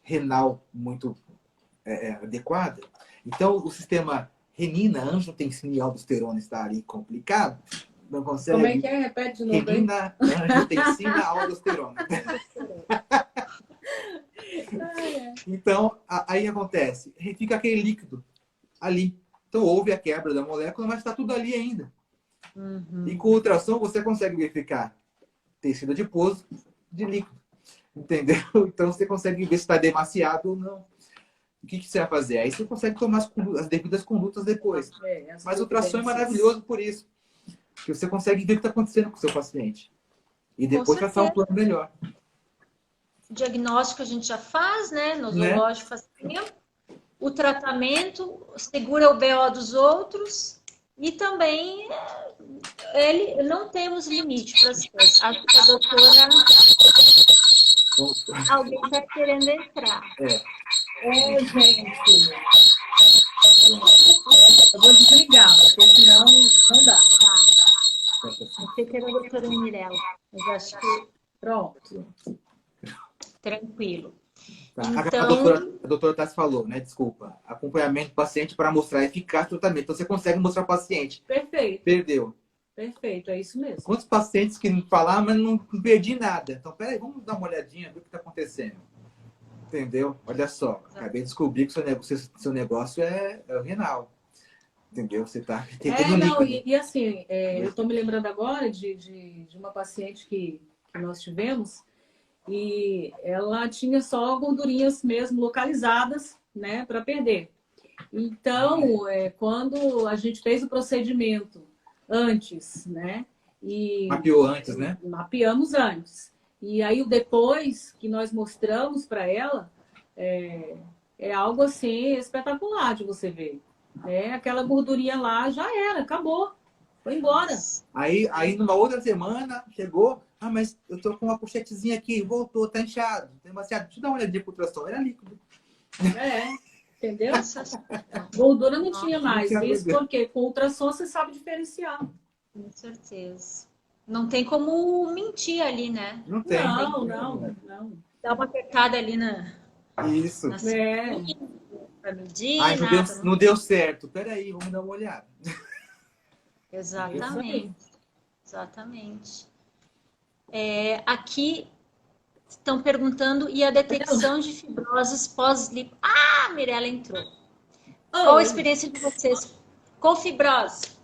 renal muito adequada, então o sistema renina, angiotensina e aldosterona está ali complicado, não consegue... Como é que é? Repete de novo. Renina, angiotensina, aldosterona. Então, aí acontece, fica aquele líquido ali. Então, houve a quebra da molécula, mas está tudo ali ainda. E com ultrassom, você consegue verificar tecido adiposo de líquido. Entendeu? Então, você consegue ver se está demasiado ou não. O que você vai fazer? Aí você consegue tomar as devidas condutas depois. Mas o ultrassom é maravilhoso por isso. Que você consegue ver o que está acontecendo com o seu paciente. E depois traçar um plano melhor. O diagnóstico a gente já faz, né? Nosológico fazemos. O tratamento segura o BO dos outros. E também não temos limite para as coisas. Acho que a doutora... Alguém está querendo entrar. Gente. Eu vou desligar, porque senão não dá. Tá. Achei que era a doutora Mirella, mas acho que... Pronto. Tranquilo. Tá. Então... A doutora Tassi falou, né? Desculpa. Acompanhamento do paciente para mostrar a eficácia do tratamento. Então, você consegue mostrar ao paciente. Perfeito. Perdeu. Perfeito, é isso mesmo. Quantos pacientes que não falaram, mas não perdi nada. Então, peraí, vamos dar uma olhadinha, ver o que está acontecendo. Entendeu? Olha só, acabei de descobrir que seu negócio é renal. Entendeu? Você está... E assim, eu estou me lembrando agora de uma paciente que nós tivemos e ela tinha só gordurinhas mesmo localizadas, né, para perder. Então, quando a gente fez o procedimento antes, né? E mapeou antes, né? Mapeamos antes. E aí o depois que nós mostramos para ela é algo assim espetacular de você ver. Aquela gordurinha lá já era, acabou. Foi embora. Aí numa outra semana chegou, mas eu tô com uma pochetezinha aqui, voltou, tá inchado, tem demasiado. Deixa eu dar uma olhadinha pro ultrassom, era líquido. Entendeu? Gordura não tinha mais. Isso porque com ultrassom você sabe diferenciar. Com certeza. Não tem como mentir ali, né? Não tem. Não. Dá uma apertada ali na... Isso. Para medir. Não deu certo. Peraí, vamos dar uma olhada. Exatamente. Aqui estão perguntando, e a detecção de fibroses pós-lipo? Ah, Mirella entrou. Qual a experiência de vocês com fibrose?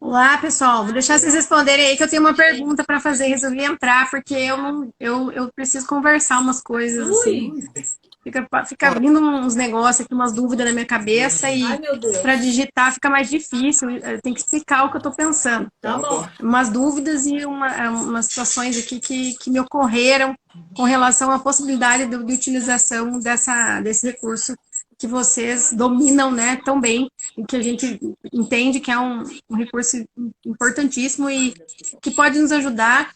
Olá, pessoal. Vou deixar vocês responderem aí que eu tenho uma pergunta para fazer. Resolvi entrar porque eu preciso conversar umas coisas assim. Fica vindo uns negócios aqui, umas dúvidas na minha cabeça e para digitar fica mais difícil. Eu tenho que explicar o que eu estou pensando. Tá bom. Umas dúvidas e umas situações aqui que me ocorreram com relação à possibilidade de utilização desse recurso que vocês dominam, né, tão bem, e que a gente entende que é um recurso importantíssimo e que pode nos ajudar.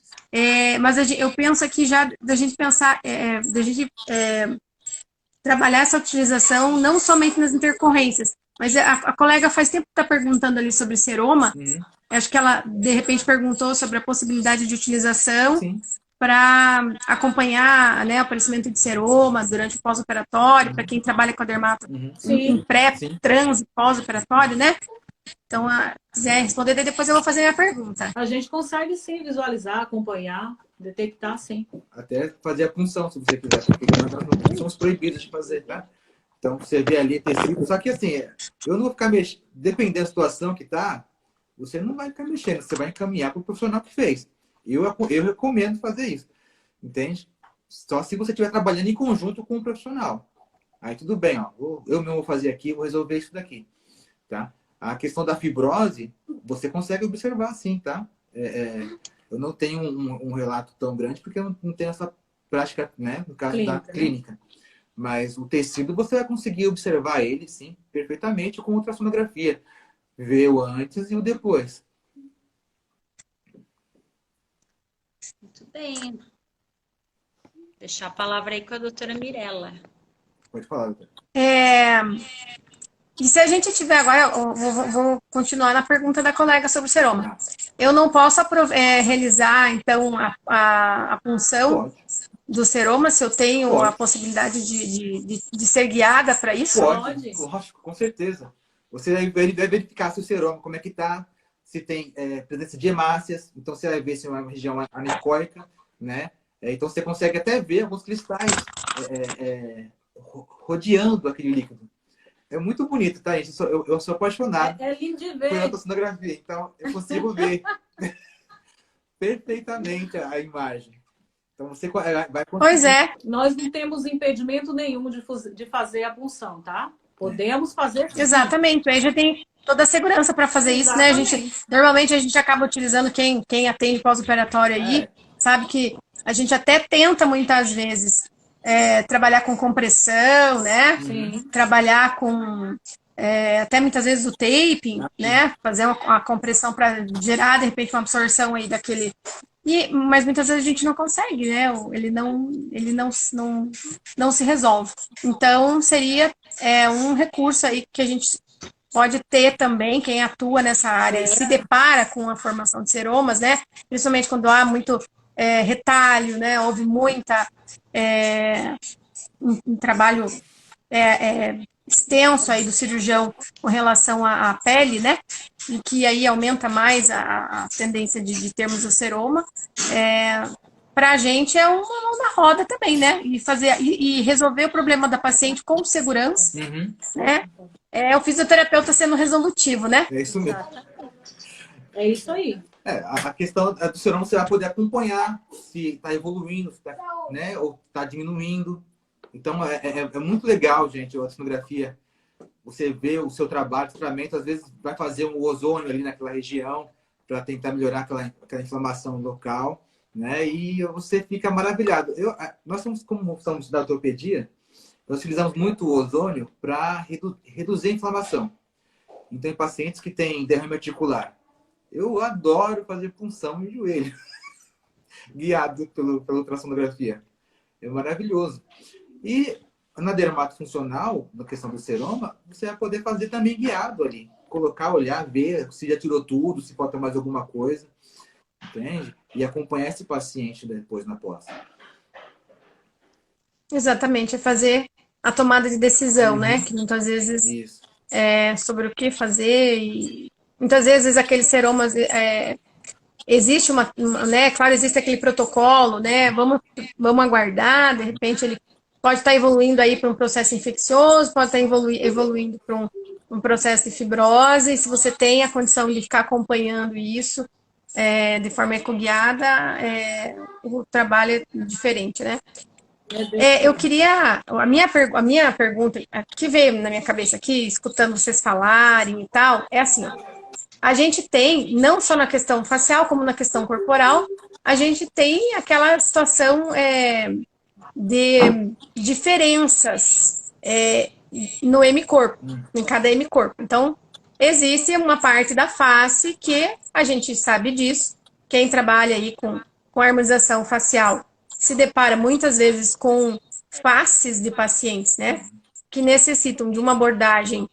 Mas eu penso aqui já da gente pensar, trabalhar essa utilização não somente nas intercorrências, mas a colega faz tempo que está perguntando ali sobre seroma. Acho que ela, de repente, perguntou sobre a possibilidade de utilização para acompanhar, né, o aparecimento de seroma durante o pós-operatório, para quem trabalha com a dermato em pré, trans, pós-operatório, né? Então, se quiser responder, daí depois eu vou fazer a minha pergunta. A gente consegue, sim, visualizar, acompanhar, detectar, sim. Até fazer a punção, se você quiser, porque nós somos proibidos de fazer, tá? Então, você vê ali tecido. Só que, assim, eu não vou ficar mexendo. Dependendo da situação que tá, você não vai ficar mexendo, você vai encaminhar para o profissional que fez. Eu recomendo fazer isso, entende? Só se você estiver trabalhando em conjunto com o profissional. Aí tudo bem, ó, eu mesmo vou fazer aqui, vou resolver isso daqui, tá? A questão da fibrose, você consegue observar sim, tá? Eu não tenho um relato tão grande porque eu não tenho essa prática, né? No caso da clínica. Mas o tecido você vai conseguir observar ele, sim, perfeitamente com ultrassonografia. Ver o antes e o depois. Muito bem. Deixar a palavra aí com a doutora Mirella. Pode falar, doutora. E se a gente tiver agora, eu vou continuar na pergunta da colega sobre o seroma. Eu não posso realizar, então, a punção do seroma, se eu tenho a possibilidade de ser guiada para isso? Pode, lógico, com certeza. Você vai verificar se o seroma, como é que está, se tem presença de hemácias, então você vai ver se é uma região anecoica, né? Então você consegue até ver alguns cristais rodeando aquele líquido. É muito bonito, tá, gente? Eu sou apaixonado É lindo de ver. por ultrassonografia, então eu consigo ver perfeitamente a imagem. Então você vai conseguir. Pois é. Nós não temos impedimento nenhum de fazer a punção, tá? Podemos fazer. Sim. Exatamente. Aí já tem toda a segurança para fazer isso, né? Normalmente a gente acaba utilizando quem atende pós-operatório aí, sabe que a gente até tenta muitas vezes trabalhar com compressão, né? Sim. Trabalhar com até muitas vezes o taping, né? Fazer uma compressão para gerar, de repente, uma absorção aí daquele. Mas muitas vezes a gente não consegue, né? Ele não se resolve. Então, seria um recurso aí que a gente pode ter também, quem atua nessa área e se depara com a formação de seromas, né? Principalmente quando há muito retalho, né? Houve muita um trabalho extenso aí do cirurgião com relação à pele, né? E que aí aumenta mais a tendência de termos o seroma. Para a gente é uma mão na roda também, né? E resolver o problema da paciente com segurança, né? O fisioterapeuta sendo resolutivo, né? É isso mesmo. É isso aí. A questão do seroma você vai poder acompanhar se está evoluindo, se né? Ou está diminuindo. Então, é muito legal, gente, a ultrassonografia. Você vê o seu trabalho, o tratamento, às vezes vai fazer um ozônio ali naquela região para tentar melhorar aquela inflamação local, né? E você fica maravilhado. Nós como somos da ortopedia, nós utilizamos muito o ozônio para reduzir a inflamação. Então, em pacientes que têm derrame articular, eu adoro fazer punção em joelho, guiado pela ultrassonografia. É maravilhoso. E na dermatofuncional, na questão do seroma, você vai poder fazer também guiado ali. Colocar, olhar, ver se já tirou tudo, se falta mais alguma coisa. Entende? E acompanhar esse paciente depois na pós. Exatamente, fazer a tomada de decisão, né? Que muitas vezes sobre o que fazer e muitas vezes aqueles seromas existe né? Claro, existe aquele protocolo, né? Vamos aguardar, de repente ele pode estar evoluindo aí para um processo infeccioso, pode estar evoluindo para um processo de fibrose, e se você tem a condição de ficar acompanhando isso de forma ecoguiada, o trabalho é diferente, né? Eu queria... A minha pergunta, que veio na minha cabeça aqui, escutando vocês falarem e tal, é assim, a gente tem, não só na questão facial, como na questão corporal, a gente tem aquela situação de diferenças no hemicorpo, em cada hemicorpo. Então, existe uma parte da face que a gente sabe disso. Quem trabalha aí com harmonização facial se depara muitas vezes com faces de pacientes, né? Que necessitam de uma abordagem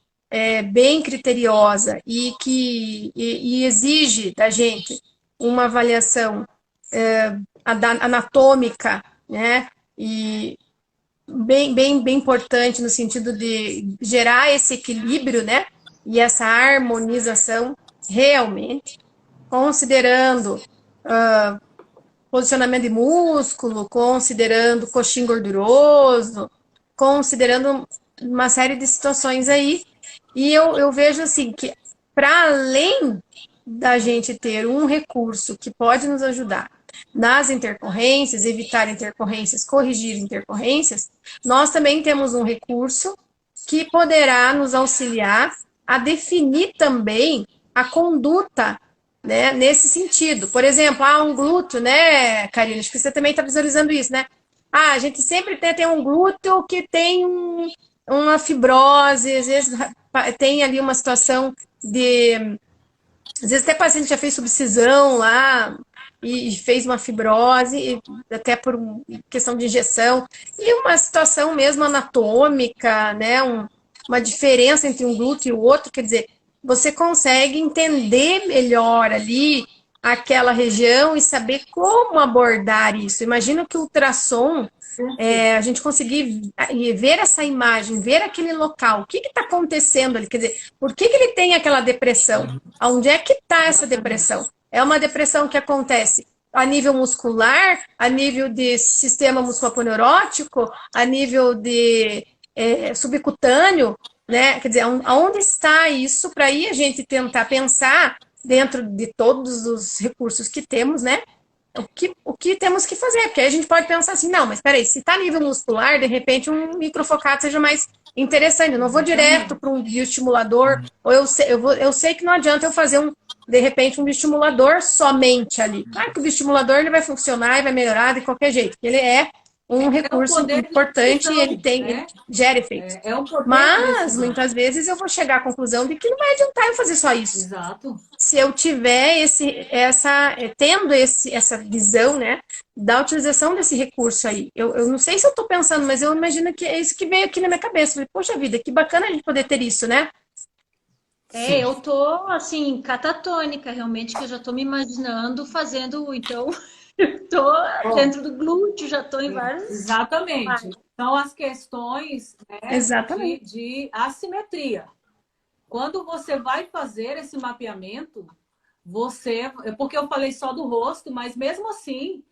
bem criteriosa e que exige da gente uma avaliação anatômica, né? E bem importante no sentido de gerar esse equilíbrio, né? E essa harmonização realmente, considerando posicionamento de músculo, considerando coxim gorduroso, considerando uma série de situações aí. E eu vejo assim que, para além da gente ter um recurso que pode nos ajudar nas intercorrências, evitar intercorrências, corrigir intercorrências, nós também temos um recurso que poderá nos auxiliar a definir também a conduta, né, nesse sentido. Por exemplo, um glúteo, né, Karine? Acho que você também está visualizando isso, né? a gente sempre tem um glúteo que tem uma fibrose, às vezes tem ali uma situação de... Às vezes até paciente já fez subcisão lá e fez uma fibrose, até por questão de injeção, e uma situação mesmo anatômica, né? Uma diferença entre um glúteo e o outro, quer dizer, você consegue entender melhor ali aquela região e saber como abordar isso. Imagina que o ultrassom, a gente conseguir ver essa imagem, ver aquele local, o que está acontecendo ali, quer dizer, por que ele tem aquela depressão? Onde é que está essa depressão? É uma depressão que acontece a nível muscular, a nível de sistema musculoponeurótico, a nível de subcutâneo, né? Quer dizer, aonde está isso, para aí a gente tentar pensar dentro de todos os recursos que temos, né? O que temos que fazer, porque aí a gente pode pensar assim, não, mas peraí, se está a nível muscular, de repente um microfocato seja mais interessante, eu não vou direto para um bioestimulador, ou eu sei que não adianta eu fazer de repente um bioestimulador somente ali. Claro que o bioestimulador ele vai funcionar e vai melhorar de qualquer jeito, ele é um recurso importante e ele gera efeitos. Mas, muitas vezes, eu vou chegar à conclusão de que não vai adiantar eu fazer só isso. Exato. Se eu tiver tendo essa visão, né, da utilização desse recurso aí. Eu não sei se eu estou pensando, mas eu imagino que é isso que veio aqui na minha cabeça. Falei, poxa vida, que bacana a gente poder ter isso, né? Eu tô, assim, catatônica, realmente, que eu já tô me imaginando fazendo, então... Eu tô dentro do glúteo, já tô em vários... Exatamente. São as questões, né, de assimetria. Quando você vai fazer esse mapeamento, porque eu falei só do rosto, mas mesmo assim,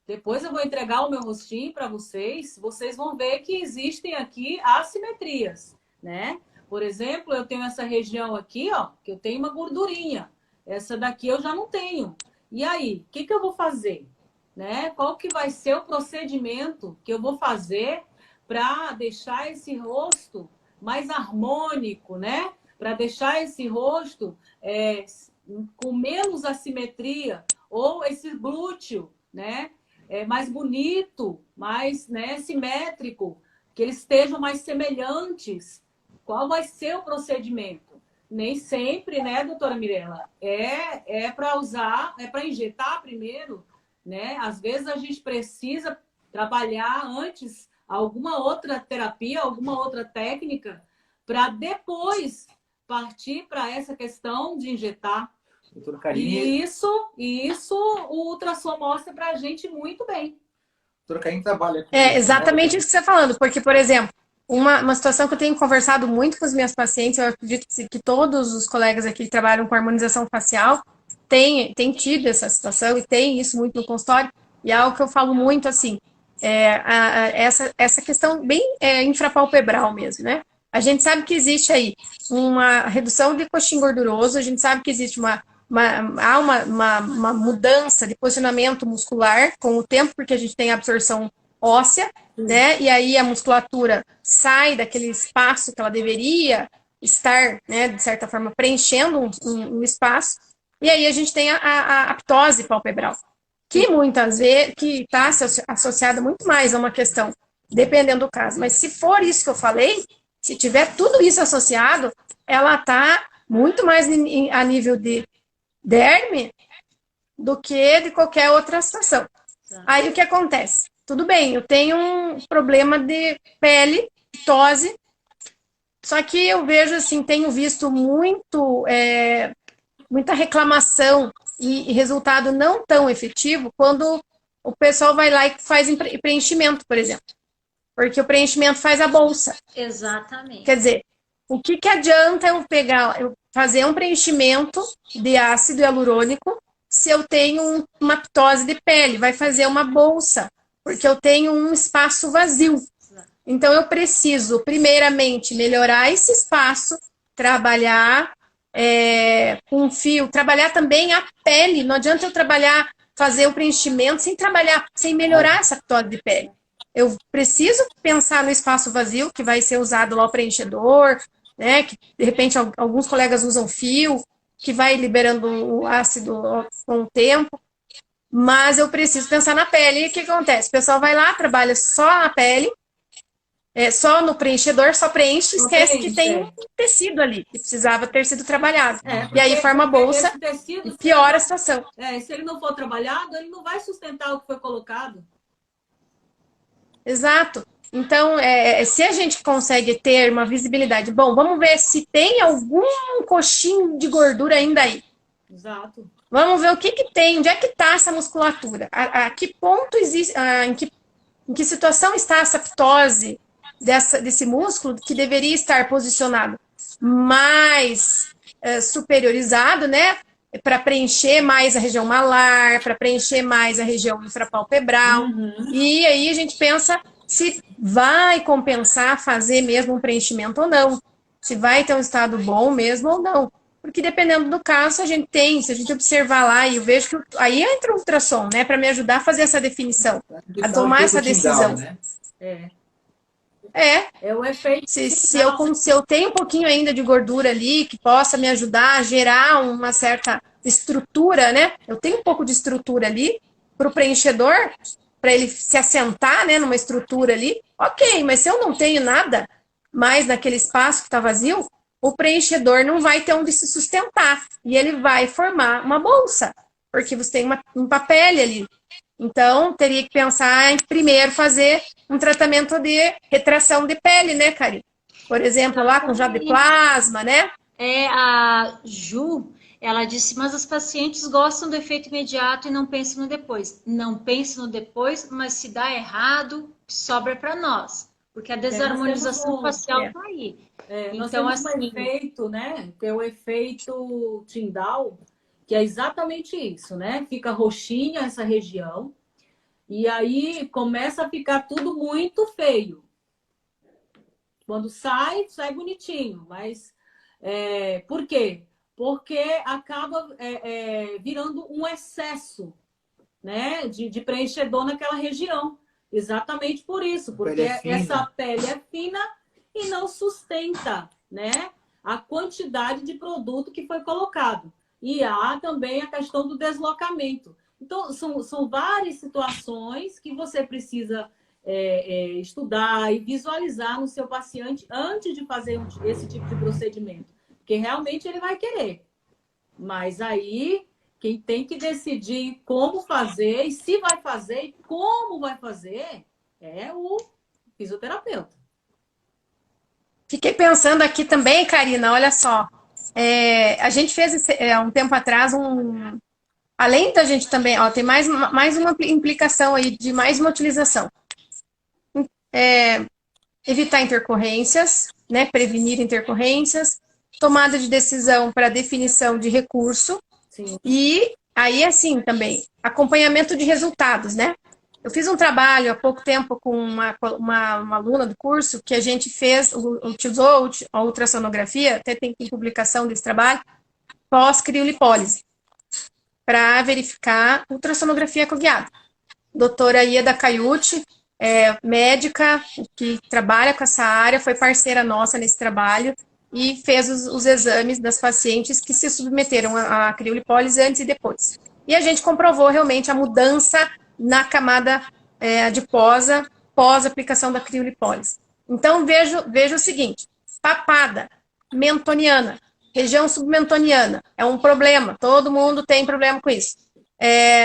depois eu vou entregar o meu rostinho para vocês vão ver que existem aqui assimetrias, né? Por exemplo, eu tenho essa região aqui, ó, que eu tenho uma gordurinha. Essa daqui eu já não tenho. E aí, o que eu vou fazer? Né? Qual que vai ser o procedimento que eu vou fazer para deixar esse rosto mais harmônico, né? Para deixar esse rosto com menos assimetria, ou esse glúteo, né? Mais bonito, mais, né, simétrico, que eles estejam mais semelhantes. Qual vai ser o procedimento? Nem sempre, né, doutora Mirela? É para usar, para injetar primeiro, né? Às vezes a gente precisa trabalhar antes alguma outra terapia, alguma outra técnica, para depois partir para essa questão de injetar. Doutora Karine... E isso o ultrassom mostra para a gente muito bem. Doutora Karine trabalha com... exatamente isso que você está falando, porque, por exemplo, uma situação que eu tenho conversado muito com os meus pacientes, eu acredito que todos os colegas aqui que trabalham com harmonização facial têm tido essa situação e tem isso muito no consultório, e é algo que eu falo muito assim, essa questão bem infrapalpebral mesmo, né? A gente sabe que existe aí uma redução de coxim gorduroso, a gente sabe que existe uma mudança de posicionamento muscular com o tempo, porque a gente tem absorção óssea, né? E aí a musculatura sai daquele espaço que ela deveria estar, né, de certa forma, preenchendo um espaço. E aí a gente tem a ptose palpebral, que muitas vezes que está associada muito mais a uma questão, dependendo do caso. Mas se for isso que eu falei, se tiver tudo isso associado, ela está muito mais a nível de derme do que de qualquer outra situação. Aí o que acontece? Tudo bem, eu tenho um problema de pele, ptose, só que eu vejo assim, tenho visto muita reclamação e resultado não tão efetivo quando o pessoal vai lá e faz preenchimento, por exemplo. Porque o preenchimento faz a bolsa. Exatamente. Quer dizer, o que adianta eu fazer um preenchimento de ácido hialurônico se eu tenho uma ptose de pele? Vai fazer uma bolsa, porque eu tenho um espaço vazio. Então, eu preciso, primeiramente, melhorar esse espaço, trabalhar com fio, trabalhar também a pele. Não adianta eu fazer o preenchimento sem melhorar essa ptose de pele. Eu preciso pensar no espaço vazio, que vai ser usado lá o preenchedor, né? Que, de repente, alguns colegas usam fio, que vai liberando o ácido com o tempo. mas eu preciso pensar na pele. E o que acontece? O pessoal vai lá, trabalha só na pele, só no preenchedor, só preenche, esquece que tem um tecido ali, que precisava ter sido trabalhado. E aí forma a bolsa e piora a situação. Se ele não for trabalhado, ele não vai sustentar o que foi colocado. Exato. Então, se a gente consegue ter uma visibilidade, bom, vamos ver se tem algum coxinho de gordura ainda aí. Exato. Vamos ver o que tem, onde é que está essa musculatura, a que ponto existe, em que situação está essa ptose desse músculo que deveria estar posicionado mais superiorizado, né? Para preencher mais a região malar, para preencher mais a região infrapalpebral. E aí a gente pensa se vai compensar fazer mesmo um preenchimento ou não, se vai ter um estado bom mesmo ou não. Porque dependendo do caso, a gente tem, se a gente observar lá, e eu vejo que aí entra o ultrassom, né, para me ajudar a fazer essa definição, a tomar essa decisão. Né? É o efeito. Se eu tenho um pouquinho ainda de gordura ali, que possa me ajudar a gerar uma certa estrutura, né? Eu tenho um pouco de estrutura ali para o preenchedor, para ele se assentar, né, numa estrutura ali, ok, mas se eu não tenho nada mais naquele espaço que está vazio, o preenchedor não vai ter onde se sustentar e ele vai formar uma bolsa, porque você tem uma pele ali. Então, teria que pensar em primeiro fazer um tratamento de retração de pele, né, Cari? Por exemplo, lá com jato de plasma, né? A Ju, ela disse, mas os pacientes gostam do efeito imediato e não pensam no depois. Não pensam no depois, mas se dá errado, sobra para nós. Porque a desarmonização facial está aí. Então, um efeito, né? Que é o efeito Tyndall, que é exatamente isso, né? Fica roxinha essa região e aí começa a ficar tudo muito feio. Quando sai bonitinho, mas por quê? Porque acaba virando um excesso, né? De preenchedor naquela região. Exatamente por isso, porque essa pele é fina e não sustenta, né, a quantidade de produto que foi colocado. E há também a questão do deslocamento. Então, são várias situações que você precisa estudar e visualizar no seu paciente antes de fazer esse tipo de procedimento. Porque realmente ele vai querer. Mas aí, quem tem que decidir como fazer, e se vai fazer, e como vai fazer, é o fisioterapeuta. Fiquei pensando aqui também, Karina, olha só. A gente fez um tempo atrás além da gente também, tem mais uma implicação aí de mais uma utilização. Evitar intercorrências, né? Prevenir intercorrências, tomada de decisão para definição de recurso. Sim. E aí, assim, também, acompanhamento de resultados, né? Eu fiz um trabalho há pouco tempo com uma aluna do curso que a gente utilizou a ultrassonografia, até tem publicação desse trabalho, pós-criolipólise, para verificar ultrassonografia ecoguiada. Doutora Ieda Caiuti, médica que trabalha com essa área, foi parceira nossa nesse trabalho e fez os exames das pacientes que se submeteram à criolipólise antes e depois. E a gente comprovou realmente a mudança na camada adiposa pós-aplicação da criolipólise. Então, veja o seguinte, papada mentoniana, região submentoniana, é um problema, todo mundo tem problema com isso.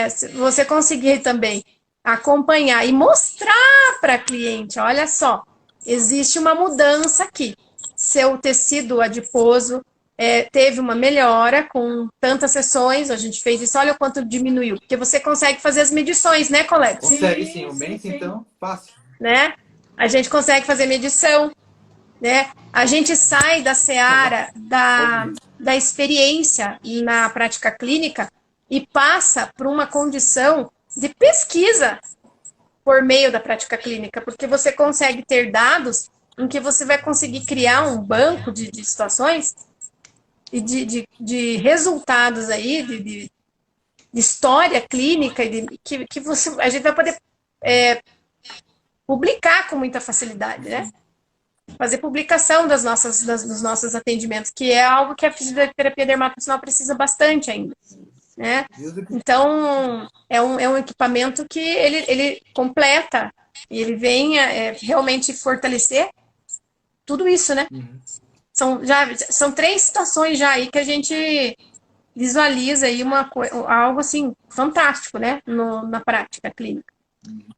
Se você conseguir também acompanhar e mostrar para a cliente, olha só, existe uma mudança aqui, seu tecido adiposo teve uma melhora com tantas sessões, a gente fez isso, olha o quanto diminuiu, porque você consegue fazer as medições, né, colega? Consegue sim, o mês então, fácil. Né? A gente consegue fazer medição, né? A gente sai da seara da experiência na prática clínica e passa por uma condição de pesquisa por meio da prática clínica, porque você consegue ter dados em que você vai conseguir criar um banco de situações e de resultados aí, de história clínica, que a gente vai poder publicar com muita facilidade, né? Fazer publicação dos nossos atendimentos, que é algo que a fisioterapia dermatofuncional precisa bastante ainda. né? Então, é um equipamento que ele completa e ele vem realmente fortalecer tudo isso, né? São 3 situações já aí que a gente visualiza aí algo assim fantástico, né? Na prática clínica.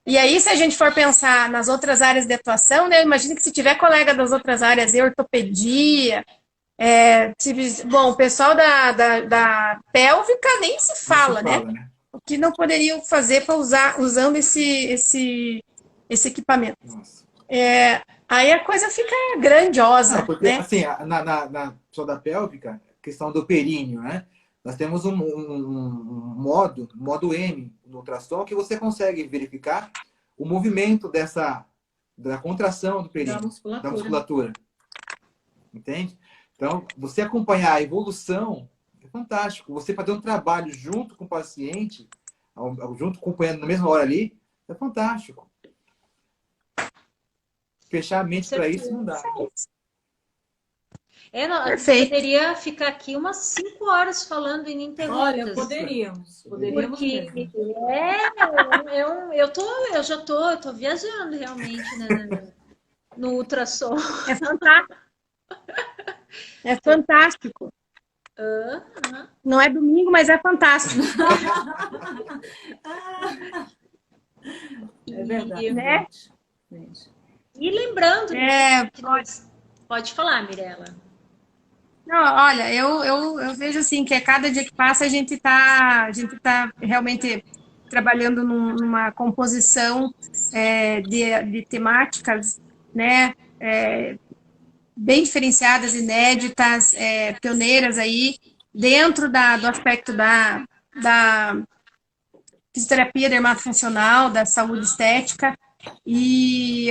E aí, se a gente for pensar nas outras áreas de atuação, né? Imagina que se tiver colega das outras áreas, ortopedia, bom, o pessoal da pélvica nem se fala, né? O que não poderiam fazer para usando esse equipamento. Aí a coisa fica grandiosa, porque, né? assim, na pessoa da pélvica, questão do períneo, né? Nós temos um modo M no ultrassom, que você consegue verificar o movimento da contração do períneo, da musculatura. Entende? Então, você acompanhar a evolução é fantástico. Você fazer um trabalho junto com o paciente, junto acompanhando na mesma hora ali, é fantástico. Fechar a mente para isso não dá. Perfeito. Poderia ficar aqui umas 5 horas falando ininterruptas. Olha, poderíamos porque mesmo. Eu tô viajando realmente, né, no ultrassom. É fantástico. É fantástico. Não é domingo, mas é fantástico. É verdade. Né? E lembrando, pode falar, Mirela. Não, olha, eu vejo assim que a cada dia que passa a gente tá realmente trabalhando numa composição de temáticas, né, bem diferenciadas, inéditas, pioneiras aí dentro do aspecto da fisioterapia dermatofuncional, da saúde estética. E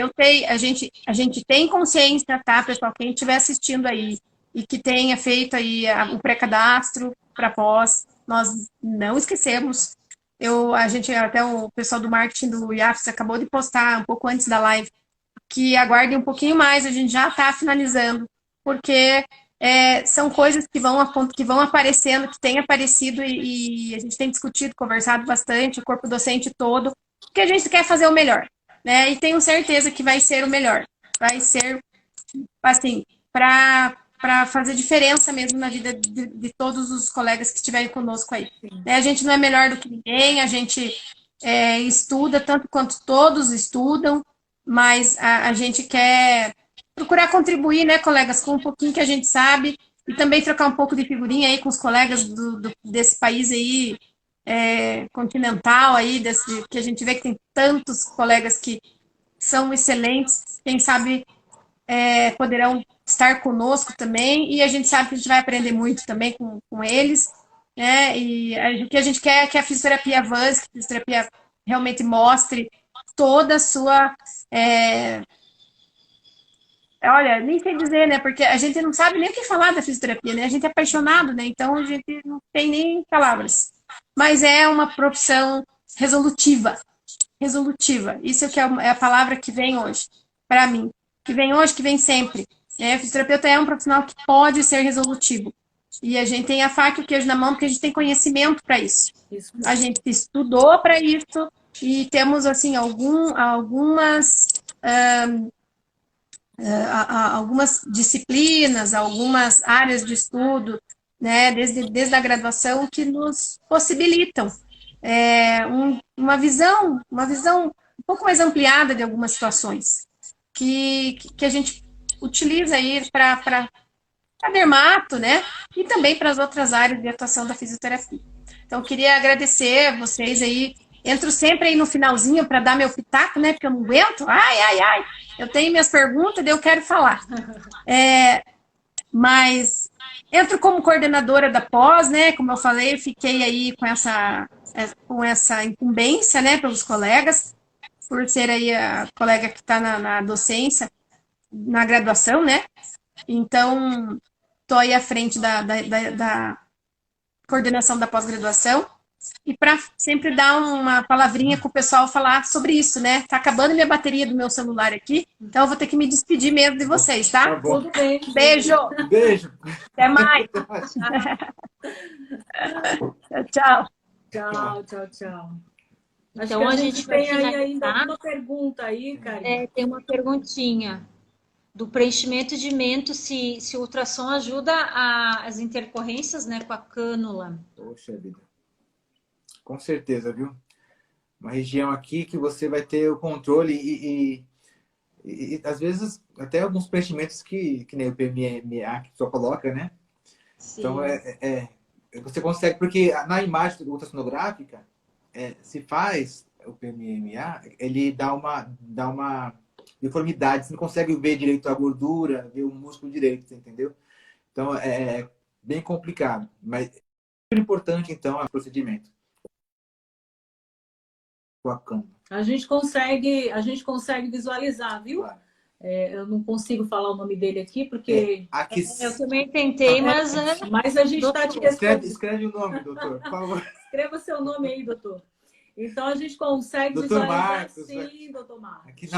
a gente tem consciência, tá, pessoal? Quem estiver assistindo aí e que tenha feito aí o pré-cadastro para pós, nós não esquecemos. Até o pessoal do marketing do IAFS acabou de postar um pouco antes da live que aguardem um pouquinho mais, a gente já está finalizando, porque são coisas que vão aparecendo, que têm aparecido e a gente tem discutido, conversado bastante, o corpo docente todo, porque a gente quer fazer o melhor, né? E tenho certeza que vai ser o melhor. Vai ser, assim, para fazer diferença mesmo na vida de todos os colegas que estiverem conosco aí. A gente não é melhor do que ninguém, a gente estuda tanto quanto todos estudam, mas a gente quer procurar contribuir, né, colegas, com um pouquinho que a gente sabe e também trocar um pouco de figurinha aí com os colegas desse país aí, continental aí, que a gente vê que tem tantos colegas que são excelentes, quem sabe poderão estar conosco também, e a gente sabe que a gente vai aprender muito também com eles, né? E o que a gente quer é que a fisioterapia avance, que a fisioterapia realmente mostre toda a sua... Olha, nem sei dizer, né? Porque a gente não sabe nem o que falar da fisioterapia, né? A gente é apaixonado, né? Então a gente não tem nem palavras. Mas é uma profissão resolutiva. Resolutiva. Isso que é a palavra que vem hoje, para mim. Que vem hoje, que vem sempre. O fisioterapeuta é um profissional que pode ser resolutivo. E a gente tem a faca e o queijo na mão porque a gente tem conhecimento para isso. A gente estudou para isso e temos, assim, algumas disciplinas, algumas áreas de estudo, né, desde a graduação, que nos possibilitam uma visão um pouco mais ampliada de algumas situações que a gente utiliza aí para dermato, né, e também para as outras áreas de atuação da fisioterapia. Então, eu queria agradecer vocês aí. Entro sempre aí no finalzinho para dar meu pitaco, né? Porque eu não aguento. Ai. Eu tenho minhas perguntas e eu quero falar. Mas entro como coordenadora da pós, né? Como eu falei, fiquei aí com essa incumbência, né? Pelos colegas, por ser aí a colega que está na docência, na graduação, né? Então, estou aí à frente da coordenação da pós-graduação. e para sempre dar uma palavrinha com o pessoal falar sobre isso, né? Tá acabando minha bateria do meu celular aqui, então eu vou ter que me despedir mesmo de vocês, tá? Tá bom. Tudo bem. Beijo! Beijo! Até mais! Tchau! Tchau, tchau, tchau. Acho Então, que a gente vai tem aí ainda finalizar. uma pergunta aí, Karina. Tem uma perguntinha do preenchimento de mento, se o ultrassom ajuda as intercorrências, né, com a cânula. Poxa vida. Com certeza, viu? Uma região aqui que você vai ter o controle e às vezes até alguns preenchimentos que nem o PMMA que só coloca, né? Sim. Então você consegue, porque na imagem ultrassonográfica, se faz o PMMA, ele dá uma deformidade, você não consegue ver direito a gordura, ver o músculo direito, entendeu? Então é bem complicado, mas é importante então é o procedimento. A gente consegue visualizar, viu? Claro. Eu não consigo falar o nome dele aqui, porque... Eu também tentei, mas... Mas a gente está te respondendo. Escreve o nome, doutor, por favor. Escreva seu nome aí, doutor. Então, a gente consegue Dr. visualizar Marcos, sim, doutor Marcos. Aqui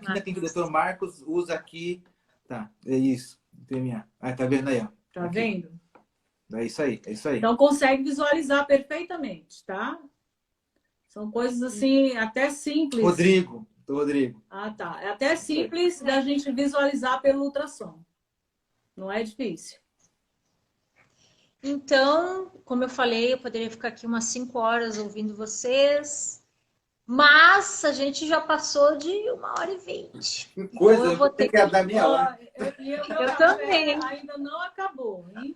na clínica do doutor Marcos, usa aqui... Tá, é isso. Tá vendo aí, ó. Tá aqui. vendo? É isso aí, é isso aí. Então, consegue visualizar perfeitamente, tá? São coisas assim, até simples. Rodrigo. Ah, tá. É até simples da gente visualizar pelo ultrassom. Não é difícil. Então, como eu falei, eu poderia ficar aqui umas 5 horas ouvindo vocês, mas a gente já passou de 1h20. Coisa, então, eu vou ter que dar minha hora. Eu também. Ainda não acabou, hein?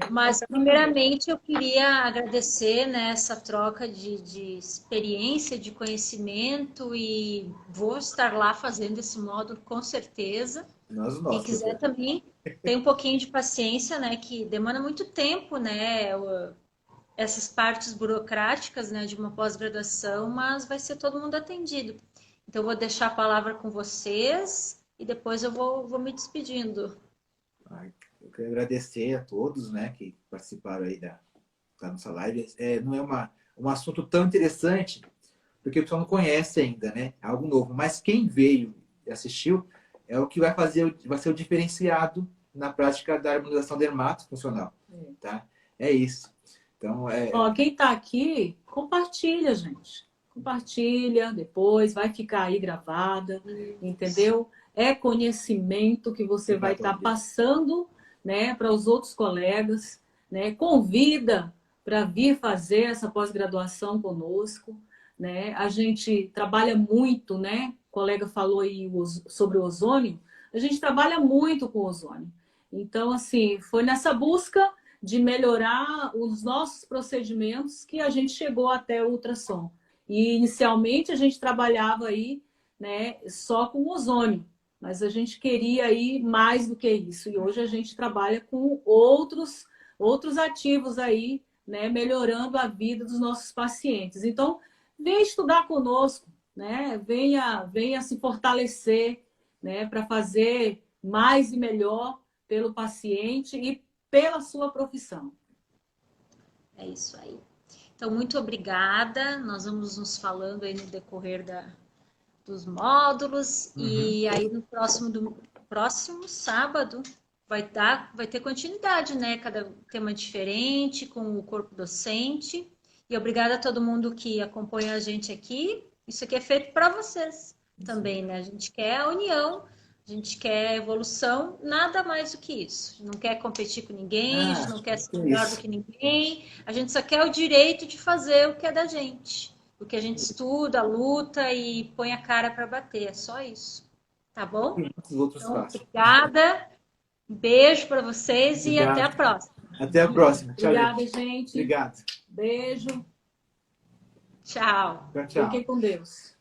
Mas primeiramente eu queria agradecer, né, essa troca de experiência, de conhecimento, e vou estar lá fazendo esse módulo com certeza. Quem quiser também tem um pouquinho de paciência, né, que demanda muito tempo, né, essas partes burocráticas, né, de uma pós-graduação, mas vai ser todo mundo atendido. Então eu vou deixar a palavra com vocês e depois eu vou me despedindo. Eu quero agradecer a todos, né, que participaram aí da nossa live. Não é um assunto tão interessante, porque o pessoal não conhece ainda, né? É algo novo. Mas quem veio e assistiu é o que vai ser o diferenciado na prática da harmonização dermatofuncional, tá? É isso. Então, quem está aqui, compartilha, gente. Compartilha depois, vai ficar aí gravada, entendeu? É conhecimento que você vai estar passando, né, para os outros colegas, né? Convida para vir fazer essa pós-graduação conosco, né? A gente trabalha muito, né? O colega falou aí sobre o ozônio, a gente trabalha muito com o ozônio. Então, assim, foi nessa busca de melhorar os nossos procedimentos que a gente chegou até o ultrassom. E inicialmente a gente trabalhava aí, né, só com ozônio. Mas a gente queria ir mais do que isso. E hoje a gente trabalha com outros ativos aí, né, melhorando a vida dos nossos pacientes. Então, venha estudar conosco, né? Venha se fortalecer, né, para fazer mais e melhor pelo paciente e pela sua profissão. É isso aí. Então, muito obrigada. Nós vamos nos falando aí no decorrer dos módulos. E aí no próximo sábado vai ter continuidade, né? Cada tema diferente, com o corpo docente. E obrigada a todo mundo que acompanha a gente aqui. Isso aqui é feito para vocês também, né? A gente quer a união, a gente quer evolução, nada mais do que isso. Não quer competir com ninguém, a gente não quer ser melhor do que ninguém. A gente só quer o direito de fazer o que é da gente. O que a gente estuda, luta e põe a cara para bater. É só isso. Tá bom? Então, obrigada. Um beijo para vocês e até a próxima. Até a próxima. Tchau, obrigada, gente. Obrigado. Beijo. Tchau. Tchau. Fiquem com Deus.